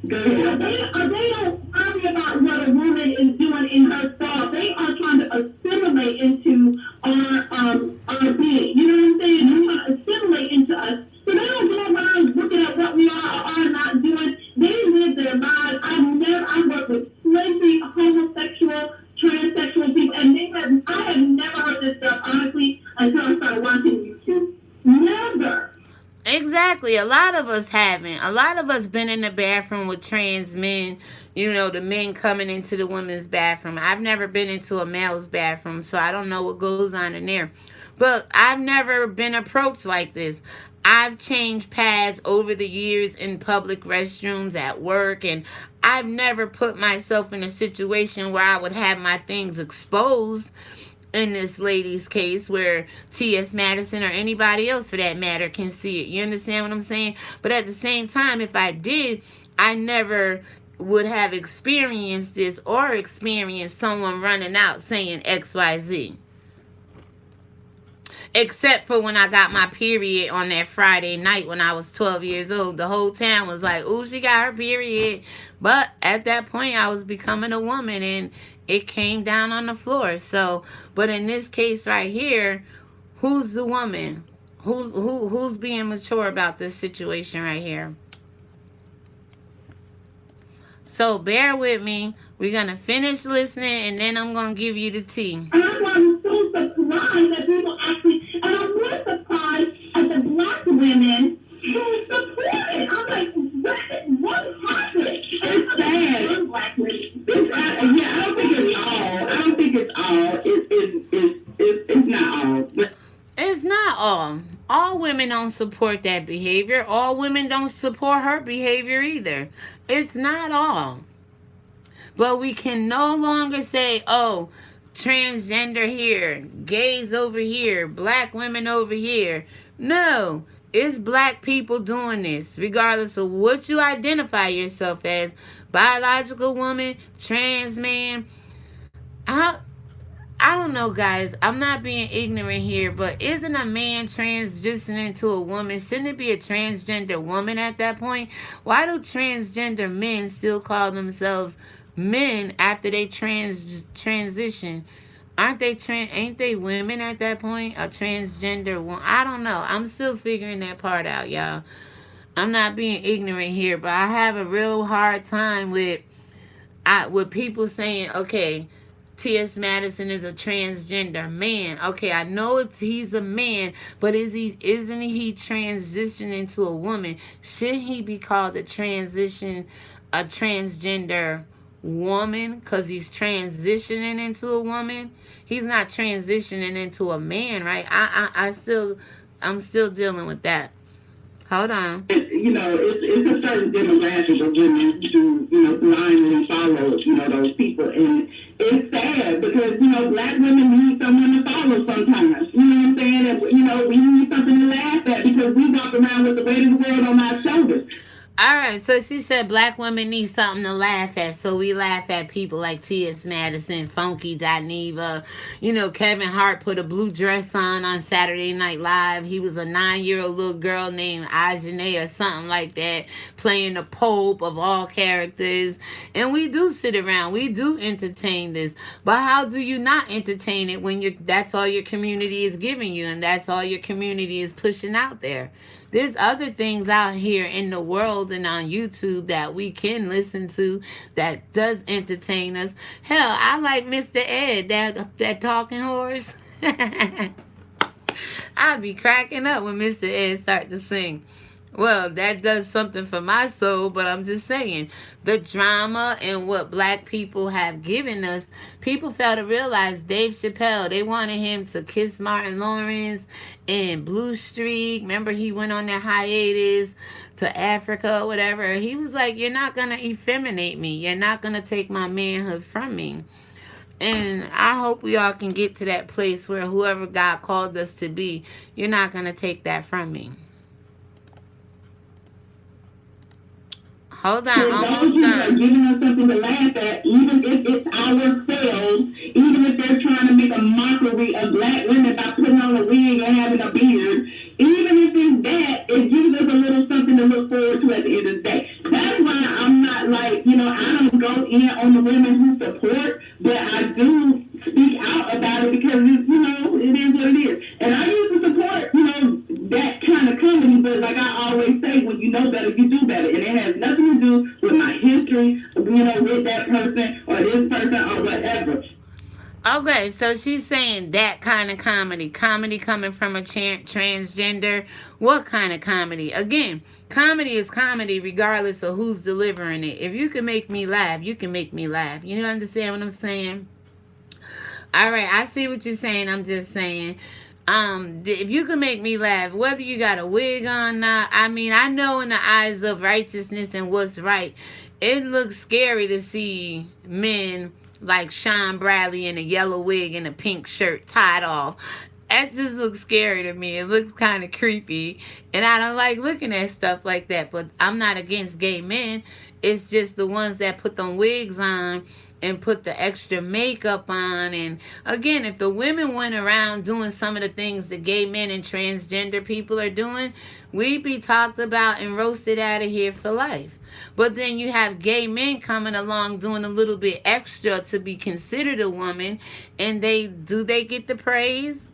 Go ahead. They don't argue about what a woman is doing in her thought. They are trying to assimilate into our being. You know what I'm saying? They're trying to assimilate into us. So they don't go around looking at what we are or are not doing. They live their lives. I work with plenty of homosexual, transsexual people, and I have never heard this stuff honestly until I started watching YouTube. Never. Exactly. A lot of us haven't. A lot of us been in the bathroom with trans men. The men coming into the women's bathroom. I've never been into a male's bathroom, so I don't know what goes on in there. But I've never been approached like this. I've changed pads over the years in public restrooms at work, and I've never put myself in a situation where I would have my things exposed in this lady's case where T.S. Madison or anybody else for that matter can see it. You understand what I'm saying? But at the same time, if I did, I never would have experienced this or experienced someone running out saying XYZ. Except for when I got my period on that Friday night when I was 12 years old. The whole town was like, ooh, she got her period. But at that point, I was becoming a woman and it came down on the floor. So, but in this case right here, who's the woman? Who's being mature about this situation right here? So bear with me. We're going to finish listening and then I'm going to give you the tea. And I'm so surprised that people actually, and I'm more surprised at the black women who support it. I'm like, what happened? It's sad. Black women. I don't think it's all. I don't think it's all. It's not all. But it's not all. All women don't support that behavior. All women don't support her behavior either. It's not all. But we can no longer say, oh, transgender here, gays over here, black women over here. No, it's black people doing this, regardless of what you identify yourself as. Biological woman, trans man. I don't know, guys. I'm not being ignorant here, but isn't a man transitioning to a woman? Shouldn't it be a transgender woman at that point? Why do transgender men still call themselves men after they transition? Ain't they women at that point? A transgender woman? I don't know. I'm still figuring that part out, y'all. I'm not being ignorant here, but I have a real hard time with people saying, okay, T.S. Madison is a transgender man. Okay, I know he's a man, but isn't he transitioning to a woman? Should he be called a transgender woman because he's transitioning into a woman? He's not transitioning into a man, right? I'm still dealing with that. Hold on. It's a certain demographic of women who, blindly follow, those people. And it's sad because, black women need someone to follow sometimes. You know what I'm saying? And, we need something to laugh at because we walk around with the weight of the world on our shoulders. All right, so she said black women need something to laugh at, so we laugh at people like T.S. Madison, Funky Dineva. Kevin Hart put a blue dress on Saturday Night Live. He was a 9-year-old little girl named Ajane or something like that, playing the Pope of all characters. And we do sit around, we do entertain this. But how do you not entertain it when that's all your community is giving you and that's all your community is pushing out there? There's other things out here in the world and on YouTube that we can listen to that does entertain us. Hell, I like Mr. Ed, that talking horse. I'd be cracking up when Mr. Ed start to sing. Well, that does something for my soul, but I'm just saying, the drama and what black people have given us, people fail to realize Dave Chappelle, they wanted him to kiss Martin Lawrence and Blue Streak. Remember, he went on that hiatus to Africa or whatever. He was like, you're not going to effeminate me. You're not going to take my manhood from me. And I hope we all can get to that place where whoever God called us to be, you're not going to take that from me. Hold on, So those almost people are done. giving us something to laugh at, even if it's ourselves, even if they're trying to make a mockery of black women by putting on a wig and having a beard, even if it's that, it gives us a little something to look forward to at the end of the day. That's why I'm not like, I don't go in on the women who support, but I do speak out about it because it's, it is what it is. And I used to support, that kind of comedy, but like I always say, when you know better, you do better. And it has nothing to do with my history, with that person or this person or whatever. Okay, so she's saying that kind of comedy. Comedy coming from a transgender. What kind of comedy? Again, comedy is comedy regardless of who's delivering it. If you can make me laugh, you can make me laugh. You understand what I'm saying? All right, I see what you're saying. I'm just saying. If you can make me laugh, whether you got a wig on or not, I mean, I know in the eyes of righteousness and what's right, it looks scary to see men like Sean Bradley in a yellow wig and a pink shirt tied off. That just looks scary to me. It looks kind of creepy. And I don't like looking at stuff like that. But I'm not against gay men. It's just the ones that put them wigs on and put the extra makeup on. And again, if the women went around doing some of the things the gay men and transgender people are doing, we'd be talked about and roasted out of here for life. But then you have gay men coming along doing a little bit extra to be considered a woman, and they get the praise?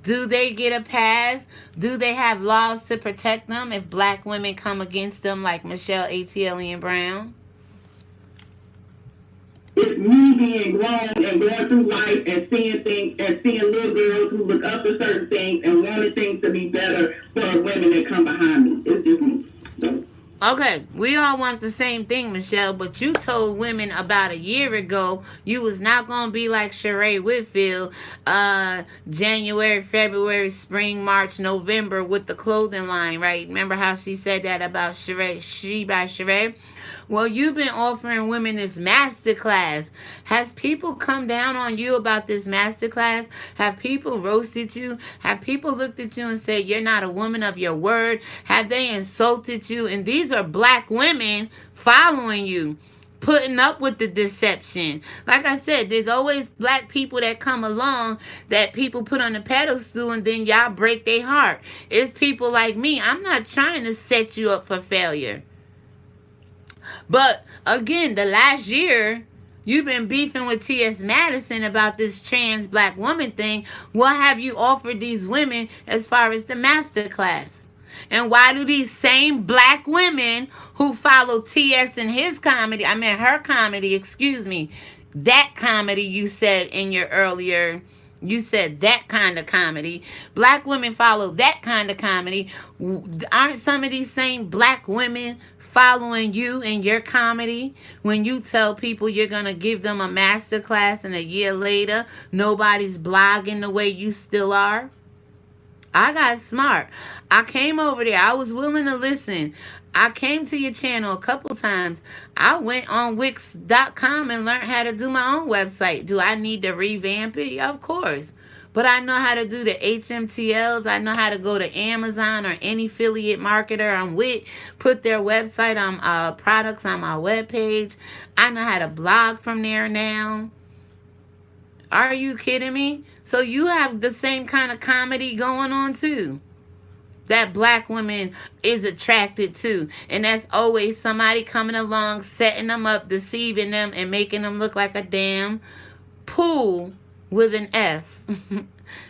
Do they get a pass? Do they have laws to protect them if black women come against them like Michelle ATL and Brown? It's me being grown and going through life and seeing things and seeing little girls who look up to certain things and wanting things to be better for women that come behind me. It's just me. So. Okay, we all want the same thing, Michelle, but you told women about a year ago you was not going to be like Sheree Whitfield, January, February, spring, March, November with the clothing line, right? Remember how she said that about Sheree, She by Sheree? Well, you've been offering women this master class. Has people come down on you about this master class? Have people roasted you? Have people looked at you and said you're not a woman of your word? Have they insulted you? And these are black women following you, putting up with the deception. Like I said, there's always black people that come along that people put on the pedestal and then y'all break their heart. It's people like me. I'm not trying to set you up for failure. But again, the last year, you've been beefing with T.S. Madison about this trans black woman thing. What have you offered these women as far as the master class? And why do these same black women who follow T.S. and his comedy, I mean her comedy, excuse me, that comedy you said in your earlier, you said that kind of comedy. Black women follow that kind of comedy. Aren't some of these same black women following you in your comedy when you tell people you're going to give them a master class and a year later nobody's blogging the way you still are? I got smart. I came over there. I was willing to listen. I came to your channel a couple times. I went on Wix.com and learned how to do my own website. Do I need to revamp it? Of course. But I know how to do the HMTLs. I know how to go to Amazon or any affiliate marketer I'm with, put their website on products on my webpage. I know how to blog from there now. Are you kidding me? So you have the same kind of comedy going on too, that black women is attracted to. And that's always somebody coming along, setting them up, deceiving them, and making them look like a damn pool with an F.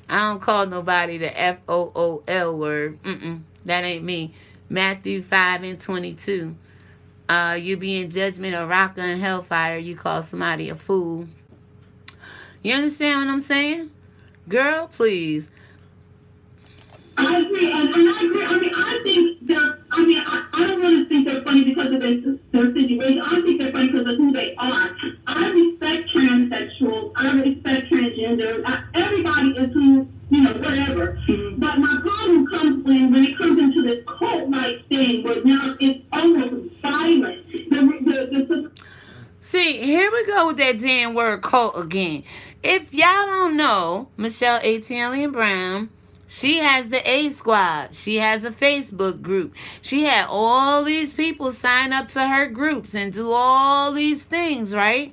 I don't call nobody the FOOL word. That ain't me. Matthew 5:22. You be in judgment of rock and hellfire. You call somebody a fool. You understand what I'm saying? Girl, please. I agree, and I agree. I mean, I think they're. I mean, I don't want to think they're funny because of their situation. I think they're funny because of who they are. I respect transsexuals. I respect transgender. Everybody is who, whatever. Mm-hmm. But my problem comes when it comes into this cult-like thing, where now it's almost violent. See, here we go with that word cult again. If y'all don't know, Michelle ATL and Brown, She has the A Squad. She has a Facebook group. She had all these people sign up to her groups and do all these things, right?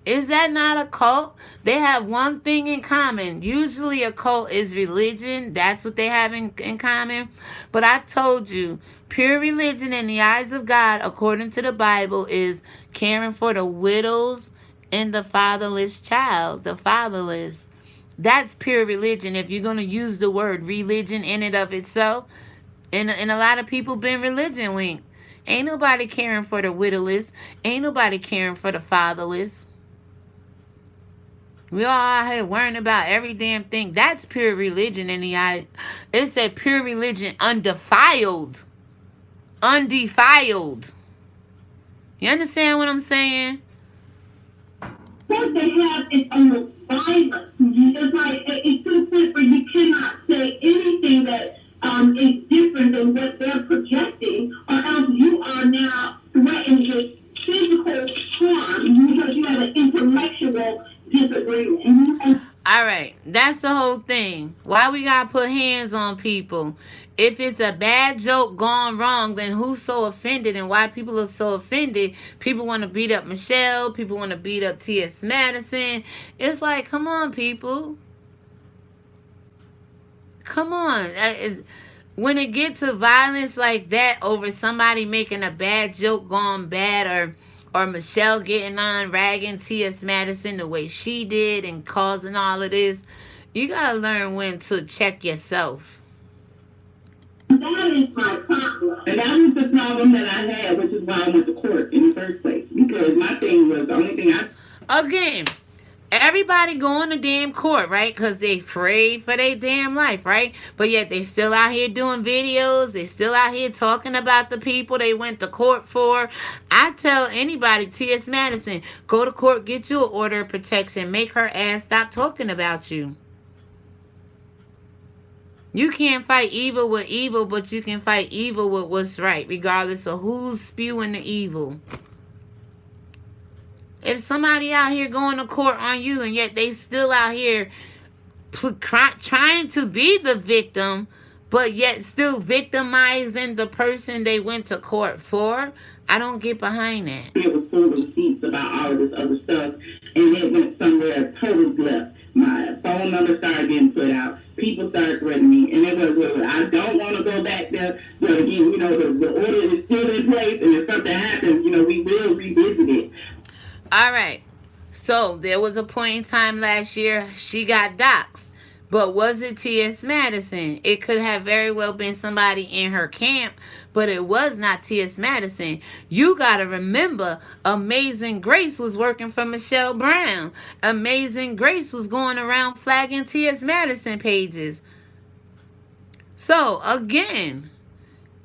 Is that not a cult? They have one thing in common. Usually a cult is religion. That's what they have in common. But I told you, pure religion in the eyes of God, according to the Bible, is caring for the widows and the fatherless child, the fatherless. That's pure religion. If you're going to use the word religion in and of itself, and a lot of people been religion linked. Ain't nobody caring for the widowless. Ain't nobody caring for the fatherless. We all out here worrying about every damn thing. That's pure religion in the eye. It said pure religion undefiled. Undefiled. You understand what I'm saying? What they have is almost violence. It's like it's to the point where you cannot say anything that is different than what they're projecting, or else you are now threatened with physical harm because you have an intellectual disagreement. All right, that's the whole thing. Why we gotta put hands on people? If it's a bad joke gone wrong, then who's so offended and why people are so offended? People want to beat up Michelle. People want to beat up T.S. Madison. It's like, come on, people. Come on. When it gets to violence like that over somebody making a bad joke gone bad, or Michelle getting on ragging T.S. Madison the way she did and causing all of this, you gotta learn when to check yourself. That is my problem. And that was the problem that I had, which is why I went to court in the first place. Because my thing was, the only thing Again, everybody going to damn court, right? Because they afraid for their damn life, right? But yet they still out here doing videos. They still out here talking about the people they went to court for. I tell anybody, T.S. Madison, go to court, get you an order of protection. Make her ass stop talking about you. You can't fight evil with evil, but you can fight evil with what's right, regardless of who's spewing the evil. If somebody out here going to court on you and yet they still out here trying to be the victim, but yet still victimizing the person they went to court for, I don't get behind that. It was full of receipts about all of this other stuff, and it went somewhere totally left. My phone number started getting put out. People started threatening me, and it was, well, I don't want to go back there. But again, the order is still in place, and if something happens, we will revisit it. All right. So there was a point in time last year she got doxxed. But was it T.S. Madison? It could have very well been somebody in her camp, but it was not T.S. Madison. You got to remember, Amazing Grace was working for Michelle Brown. Amazing Grace was going around flagging T.S. Madison pages. So, again,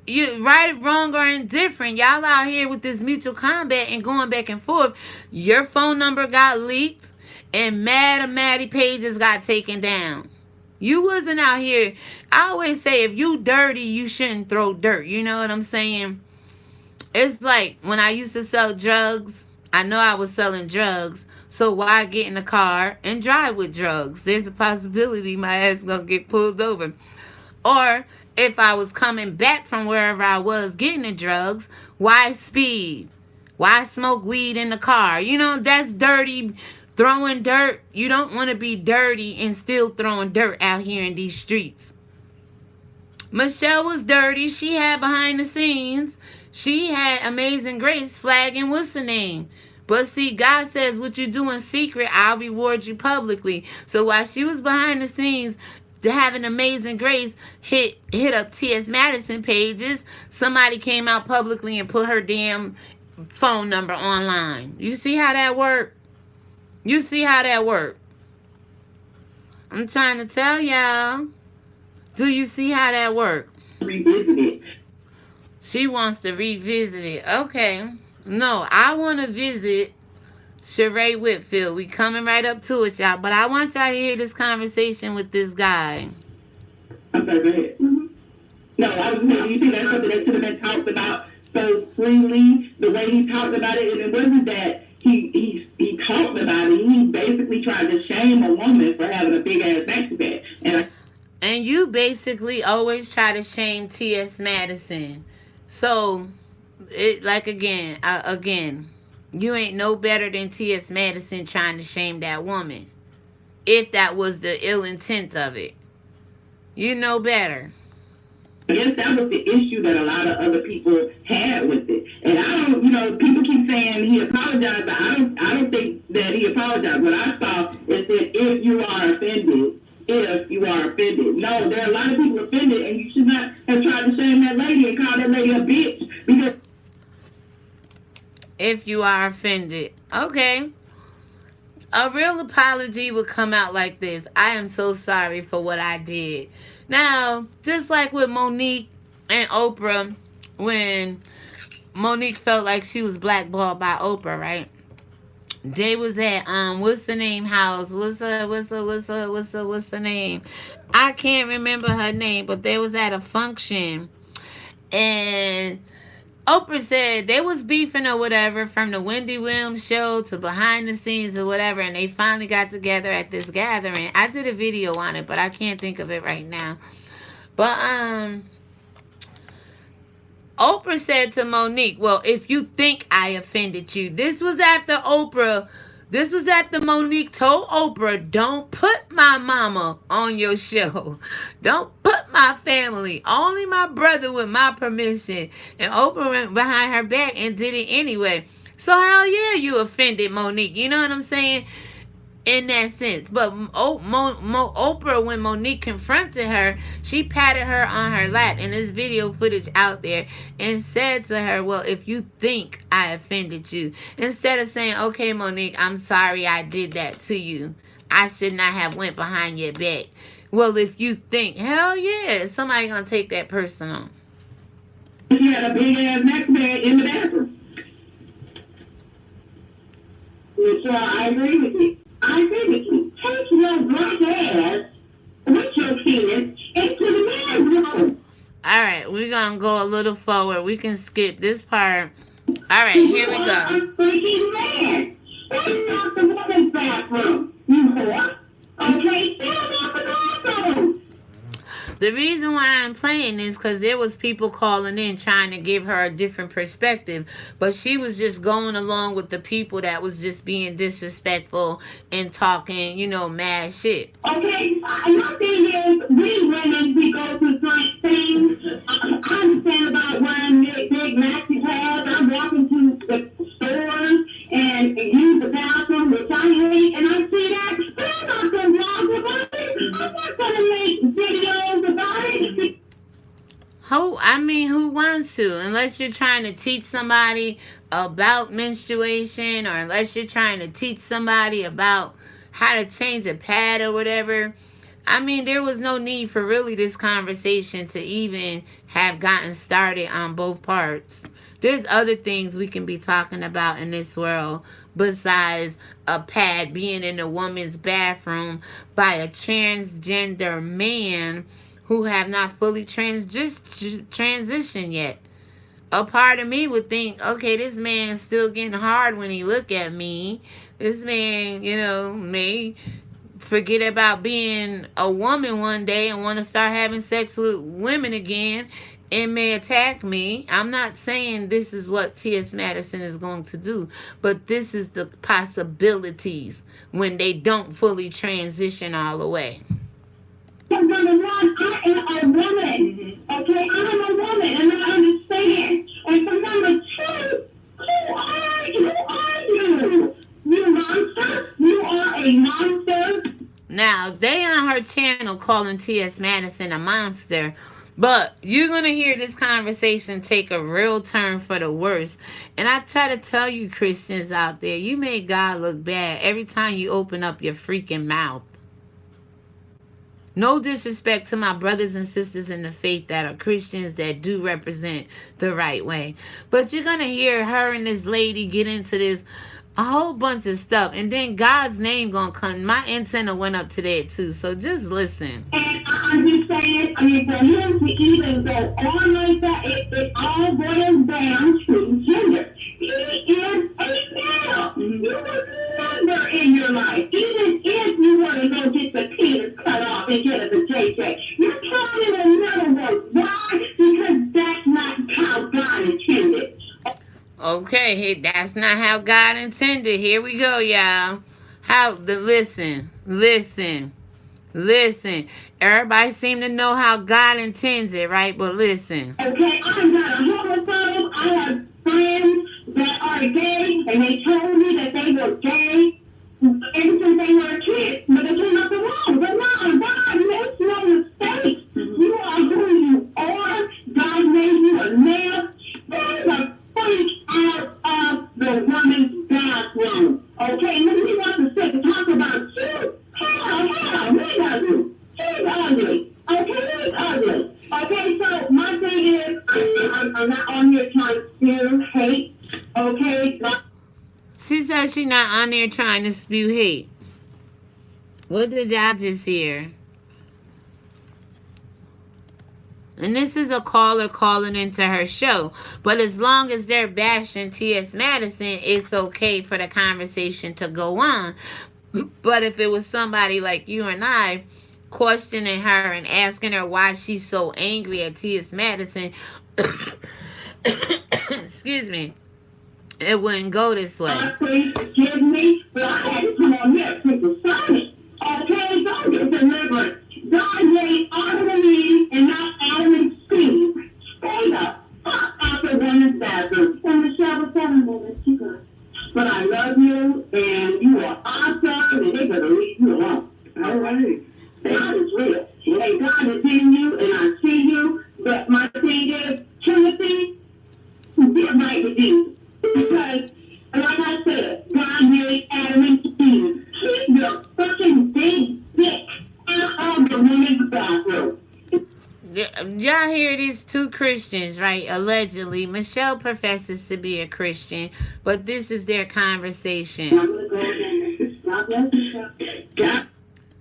you right, wrong, or indifferent, y'all out here with this mutual combat and going back and forth. Your phone number got leaked and Maddie pages got taken down. You wasn't out here. I always say, if you dirty, you shouldn't throw dirt. You know what I'm saying? It's like when I used to sell drugs, I know I was selling drugs, so why get in the car and drive with drugs? There's a possibility my ass gonna get pulled over. Or if I was coming back from wherever I was getting the drugs, why speed? Why smoke weed in the car? That's dirty. Throwing dirt. You don't want to be dirty and still throwing dirt out here in these streets. Michelle was dirty. She had behind the scenes. She had Amazing Grace flagging what's the name. But see, God says what you do in secret, I'll reward you publicly. So while she was behind the scenes, to have an Amazing Grace hit up T.S. Madison pages, somebody came out publicly and put her damn phone number online. You see how that worked? You see how that worked? I'm trying to tell y'all. Do you see how that worked? Revisit it. She wants to revisit it. Okay. No, I want to visit Sheree Whitfield. We coming right up to it, y'all. But I want y'all to hear this conversation with this guy. I'm sorry, go ahead. Mm-hmm. No, I was saying, do you think that's something that should have been talked about so freely, the way he talked about it? And it wasn't that he talked about it. He basically tried to shame a woman for having a big ass Maxi bag. And you basically always try to shame T.S. Madison. So, again, you ain't no better than T.S. Madison trying to shame that woman. If that was the ill intent of it. You know better. I guess that was the issue that a lot of other people had with it. And I don't, people keep saying he apologized, but I don't think that he apologized. What I saw is that if you are offended, no, there are a lot of people offended, and you should not have tried to shame that lady and call that lady a bitch because. If you are offended, okay. A real apology would come out like this: I am so sorry for what I did. Now, just like with Monique and Oprah, when Monique felt like she was blackballed by Oprah, right? They was at what's the name house? What's the name? I can't remember her name, but they was at a function, and Oprah said they was beefing or whatever from the Wendy Williams show to behind the scenes or whatever, and they finally got together at this gathering. I did a video on it, but I can't think of it right now. But Oprah said to Monique, well, if you think I offended you, this was after Monique told Oprah, don't put my mama on your show. Don't put my family. Only my brother with my permission. And Oprah went behind her back and did it anyway. So hell yeah, you offended Monique. You know what I'm saying? In that sense. But Oprah, when Monique confronted her, she patted her on her lap, and there's video footage out there, and said to her, well, if you think I offended you, instead of saying, okay, Monique, I'm sorry I did that to you, I should not have went behind your back. Well, if you think, hell yeah, somebody gonna take that personal. She had a big ass Maxi bag in the bathroom. So I agree with you. Take your black ass with your kids into the man's room. All right, we're going to go a little forward. We can skip this part. All right, here we go. A freaking man. That's not the woman's bathroom, you whore. Okay, that's not the bathroom. The reason why I'm playing this because there was people calling in trying to give her a different perspective, but she was just going along with the people that was just being disrespectful and talking, mad shit. Okay, my thing is, we women, we go through certain things. I understand about wearing big Maxi pads. I'm walking to the stores and use the bathroom, which I hate, and I see that, but I'm not going to vlog about it. I'm not going to make videos about it. Who wants to? Unless you're trying to teach somebody about menstruation, or unless you're trying to teach somebody about how to change a pad or whatever. There was no need for really this conversation to even have gotten started on both parts. There's other things we can be talking about in this world besides a pad being in a woman's bathroom by a transgender man who have not fully transitioned yet. A part of me would think, okay, this man's still getting hard when he look at me. This man, may forget about being a woman one day and want to start having sex with women again and may attack me. I'm not saying this is what T.S. Madison is going to do, but this is the possibilities when they don't fully transition all the way. Number one, I am a woman. Okay, I'm a woman, and I understand. And for number two, who are you? You monster? You are a monster? Now, they on her channel calling T.S. Madison a monster, but you're going to hear this conversation take a real turn for the worse. And I try to tell you, Christians out there, you make God look bad every time you open up your freaking mouth. No disrespect to my brothers and sisters in the faith that are Christians that do represent the right way. But you're going to hear her and this lady get into this, a whole bunch of stuff. And then God's name going to come. My antenna went up to that too. So just listen. And I'm just saying, for him to even go on like that, it all boils down to gender. He is a male. You would never in your life, even if you want to go get the penis cut off and get it a JJ, Hey, that's not how God intended. Here we go, y'all. Listen. Everybody seem to know how God intends it, right? But listen. Okay, I got a homophobe. I have friends that are gay, and they told me that they were gay ever since they were kids, but they came out the wrong. But no, God makes no mistakes. You are who you are. God made you a male. There's a freak out of the woman's bathroom. Okay, when he wants to sit and talk about you, hell, he doesn't. He's ugly. Okay, he's ugly. Okay, so my thing is, I'm not on here trying to spew hate. Okay, She says she's not on there trying to spew hate. What did y'all just hear? And this is a caller calling into her show. But as long as they're bashing T.S. Madison, it's okay for the conversation to go on. But if it was somebody like you and I questioning her and asking her why she's so angry at T.S. Madison, excuse me, it wouldn't go this way. please forgive me, but I had to come on here to sign. Okay, don't get deliverance. God made Adam and Eve and not Adam and Steve. Stay the fuck out the women's bathroom. And Michelle was telling me that she could. But I love you, and you are awesome, and they're going to leave you alone. All right. God is real. And God is in you, and I see you. But my thing is, Timothy, get right with you. Because, like I said, God made Adam and Eve. Keep your fucking big dick out of the women's bathroom. Y'all hear these two Christians, right? Allegedly. Michelle professes to be a Christian, but this is their conversation. I'm going to go again. God bless you. God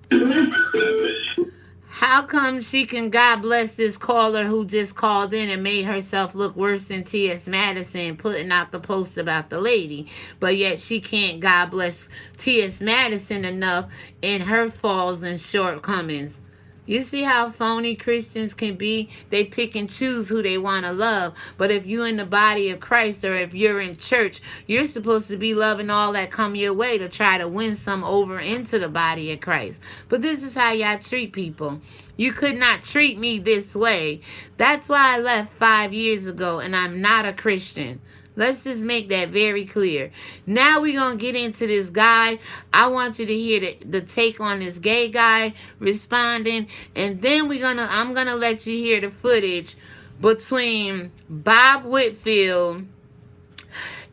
bless you. How come she can God bless this caller who just called in and made herself look worse than T.S. Madison putting out the post about the lady, but yet she can't God bless T.S. Madison enough in her faults and shortcomings? You see how phony Christians can be? They pick and choose who they want to love. But if you're in the body of Christ or if you're in church, you're supposed to be loving all that come your way to try to win some over into the body of Christ. But this is how y'all treat people. You could not treat me this way. That's why I left 5 years ago and I'm not a Christian. Let's just make that very clear. Now we're going to get into this guy. I want you to hear the take on this gay guy responding. And then I'm going to let you hear the footage between Bob Whitfield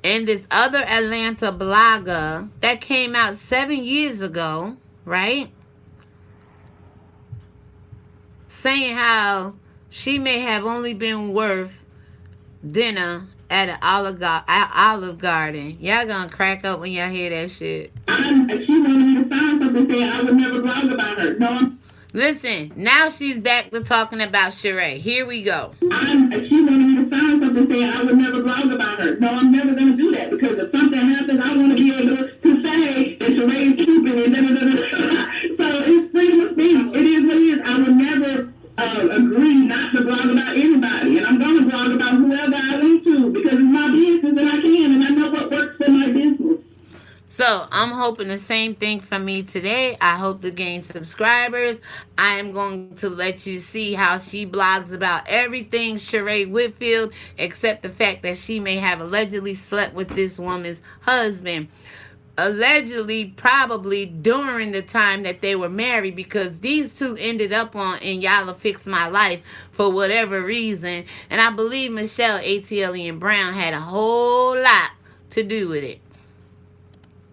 and this other Atlanta blogger that came out 7 years ago, right? Saying how she may have only been worth dinner at an Olive Garden. Y'all gonna crack up when y'all hear that shit. She wanted me to sign something saying I would never blog about her. No, Listen, now she's back to talking about Sheree. Here we go. She wanted me to sign something saying I would never blog about her. No, I'm never going to do that because if something happens, I want to be able to say that Sheree's stupid and So it's freedom of speech. It is what it is. I would never agree not to blog about anybody. And I'm going to blog about whoever I want to because it's my business and I can and I know what works for my business. So I'm hoping the same thing for me today. I hope to gain subscribers. I am going to let you see how she blogs about everything Sheree Whitfield, except the fact that she may have allegedly slept with this woman's husband. Allegedly, probably during the time that they were married, because these two ended up on in Y'all Fix My Life for whatever reason. And I believe Michelle, ATL, and Brown had a whole lot to do with it.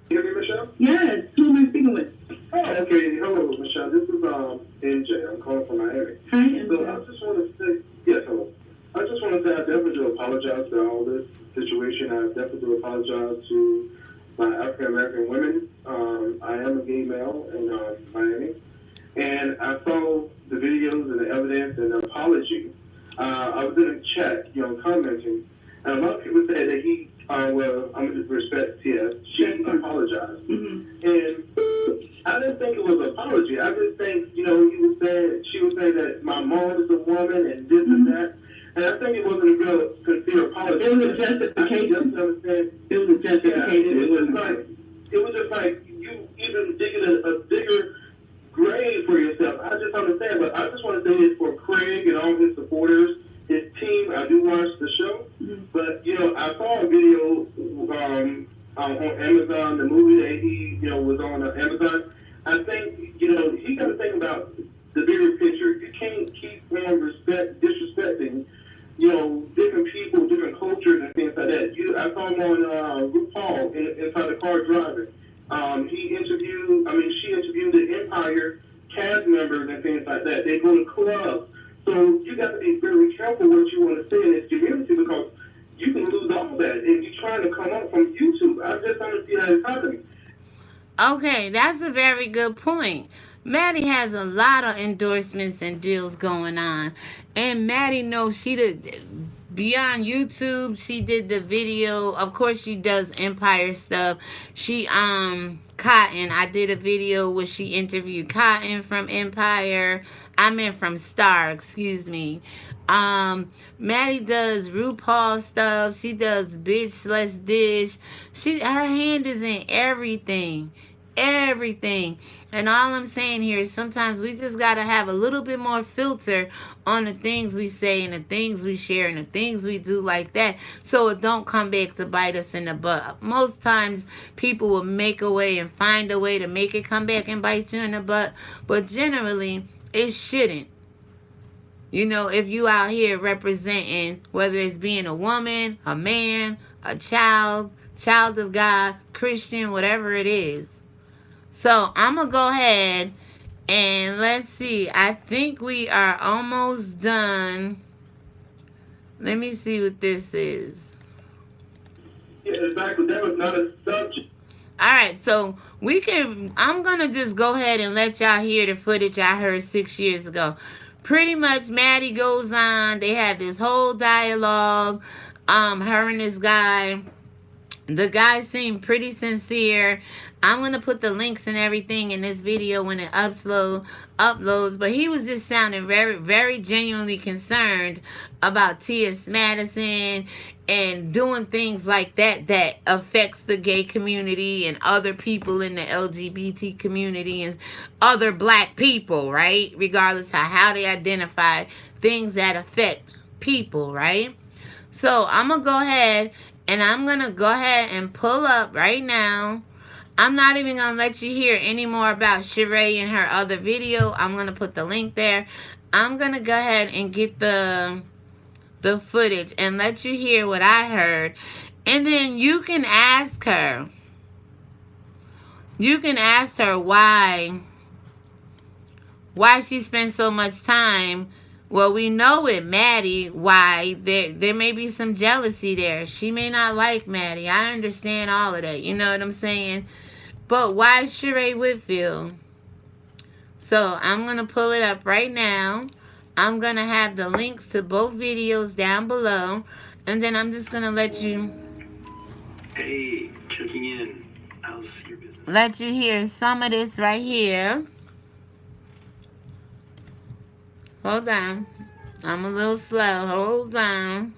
You hear me, Michelle? Yes. Who am I speaking with? Oh, okay. Hello, Michelle. This is NJ. I'm calling from Miami. Hi, NJ. So I just want to say, yes, hello. I just want to say I definitely do apologize for all this situation. I definitely do apologize to my African American women. I am a gay male in Miami, and I saw the videos and the evidence and the apology. I was in a chat, commenting, and a lot of people said that he. Well, I'm going to respect Tia. She apologized. Mm-hmm. And I didn't think it was an apology. I just think, she was saying that my mom is a woman and this and that. And I think it wasn't a real sincere apology. It was a justification. It was a justification. It was just like you even digging a bigger grave for yourself. I just understand, but I just want to say this for Craig and all his supporters, his team. I do watch the show, but I saw a video on Amazon, the movie that he was on Amazon. I think he got to think about the bigger picture. You can't keep on disrespecting different people, different cultures, and things like that. I saw him on RuPaul inside the car driving. She interviewed the Empire cast members and things like that. They go to clubs. So you got to be very careful what you want to say in this community because you can lose all that. And you're trying to come up from YouTube. I just don't see how it's happening. Okay, that's a very good point. Maddie has a lot of endorsements and deals going on. And Maddie knows she did beyond YouTube, she did the video. Of course she does Empire stuff. She Cotton. I did a video where she interviewed Cotton from Empire. I meant from Star, excuse me. Maddie does RuPaul stuff. She does Bitch Let's Dish. Her hand is in everything. Everything. And all I'm saying here is sometimes we just got to have a little bit more filter on the things we say and the things we share and the things we do like that, so it don't come back to bite us in the butt. Most times people will make a way and find a way to make it come back and bite you in the butt, but generally it shouldn't. If you out here representing, whether it's being a woman, a man, a child of God, Christian, whatever it is. So I'm going to go ahead and let's see. I think we are almost done. Let me see what this is. Yeah, exactly. That was not a subject. All right, so I'm going to just go ahead and let y'all hear the footage I heard 6 years ago. Pretty much Maddie goes on. They have this whole dialogue. Her and this guy. The guy seemed pretty sincere. I'm going to put the links and everything in this video when it uploads. But he was just sounding very, very genuinely concerned about T.S. Madison and doing things like that affects the gay community and other people in the LGBT community and other black people, right? Regardless of how they identify, things that affect people, right? So I'm going to go ahead and I'm going to go ahead and pull up right now. I'm not even going to let you hear any more about Sheree and her other video. I'm going to put the link there. I'm going to go ahead and get the footage and let you hear what I heard. And then you can ask her. You can ask her why she spends so much time. Well, we know with Maddie why there may be some jealousy there. She may not like Maddie. I understand all of that. You know what I'm saying? But why Sheree Whitfield? So I'm going to pull it up right now. I'm going to have the links to both videos down below. And then I'm just going to let you... Hey, checking in. How's your business? Let you hear some of this right here. Hold on. I'm a little slow. Hold on.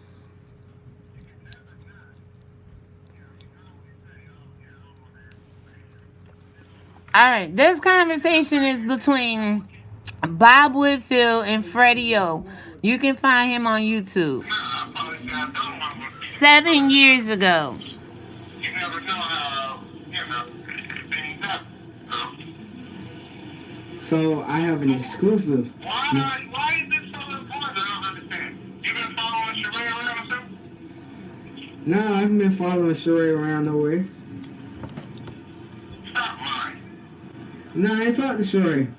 Alright, this conversation is between Bob Whitfield and Freddie O. You can find him on YouTube. 7 years ago. You never know how, things happen. So I have an exclusive. Why is this so important? I don't understand. You been following Sheree around or something? No, I haven't been following Sheree around nowhere. Stop lying. No, I ain't talked to Sheree.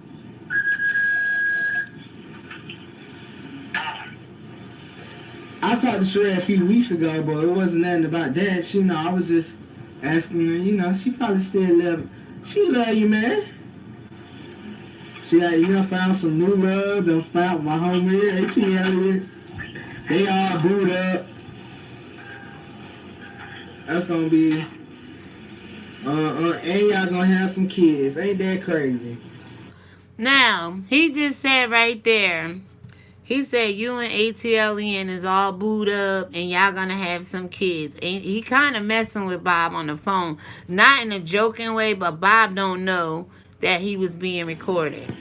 I talked to Sheree a few weeks ago, but it wasn't nothing about that. I was just asking her, she probably still love you, man. She found some new love. They found my homie, ATL. They all booed up. That's gonna be, and y'all gonna have some kids. Ain't that crazy? Now, he just said right there, He said you and ATLN is all booed up and y'all gonna have some kids. And he kind of messing with Bob on the phone. Not in a joking way, but Bob don't know that he was being recorded.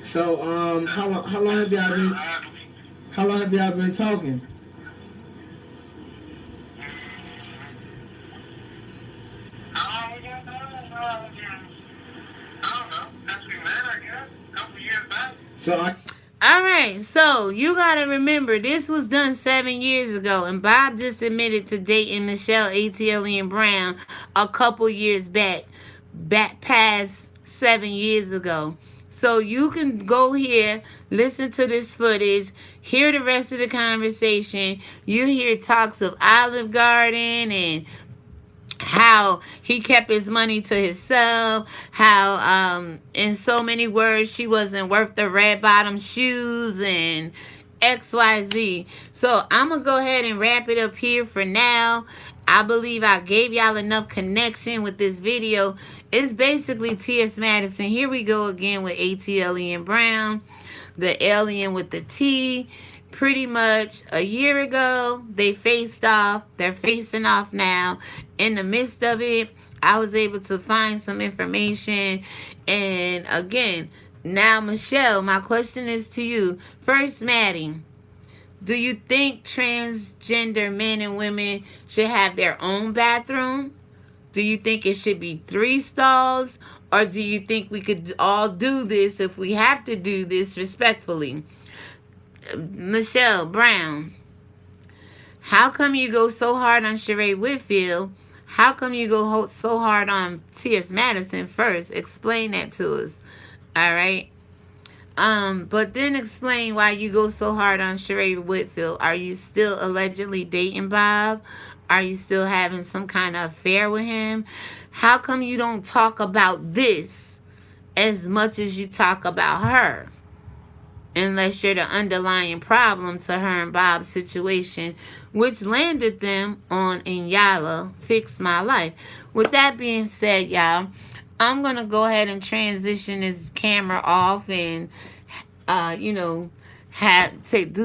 So, how long have y'all been talking? So All right, so you gotta remember this was done 7 years ago, and Bob just admitted to dating Michelle ATL Brown a couple years back past 7 years ago. So you can go here, listen to this footage, hear the rest of the conversation. You hear talks of Olive Garden and how he kept his money to himself, how in so many words she wasn't worth the red bottom shoes and XYZ. So I'm gonna go ahead and wrap it up here for now. I believe I gave y'all enough connection with this video. It's basically T.S. Madison. Here we go again with ATL Brown, the alien with the T. Pretty much a year ago, they faced off. They're facing off now. In the midst of it, I was able to find some information. And again, now, Michelle, my question is to you. First, Maddie, do you think transgender men and women should have their own bathroom? Do you think it should be 3 stalls? Or do you think we could all do this if we have to do this respectfully? Michelle Brown, how come you go so hard on Sheree Whitfield? How come you go so hard on T.S. Madison first? Explain that to us. All right. But then explain why you go so hard on Sheree Whitfield. Are you still allegedly dating Bob? Are you still having some kind of affair with him? How come you don't talk about this as much as you talk about her? Unless you're the underlying problem to her and Bob's situation, which landed them on Inyala, Fix My Life. With that being said, y'all, I'm going to go ahead and transition this camera off and, do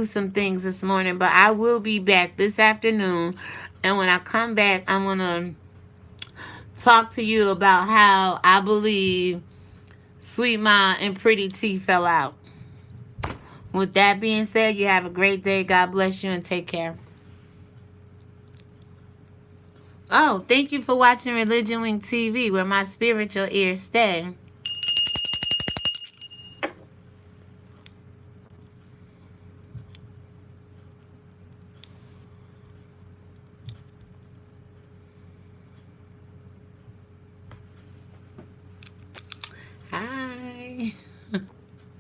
some things this morning. But I will be back this afternoon. And when I come back, I'm going to talk to you about how I believe Sweet Ma and Pretty T fell out. With that being said, you have a great day. God bless you and take care. Oh, thank you for watching Religion Wing TV, where my spiritual ears stay.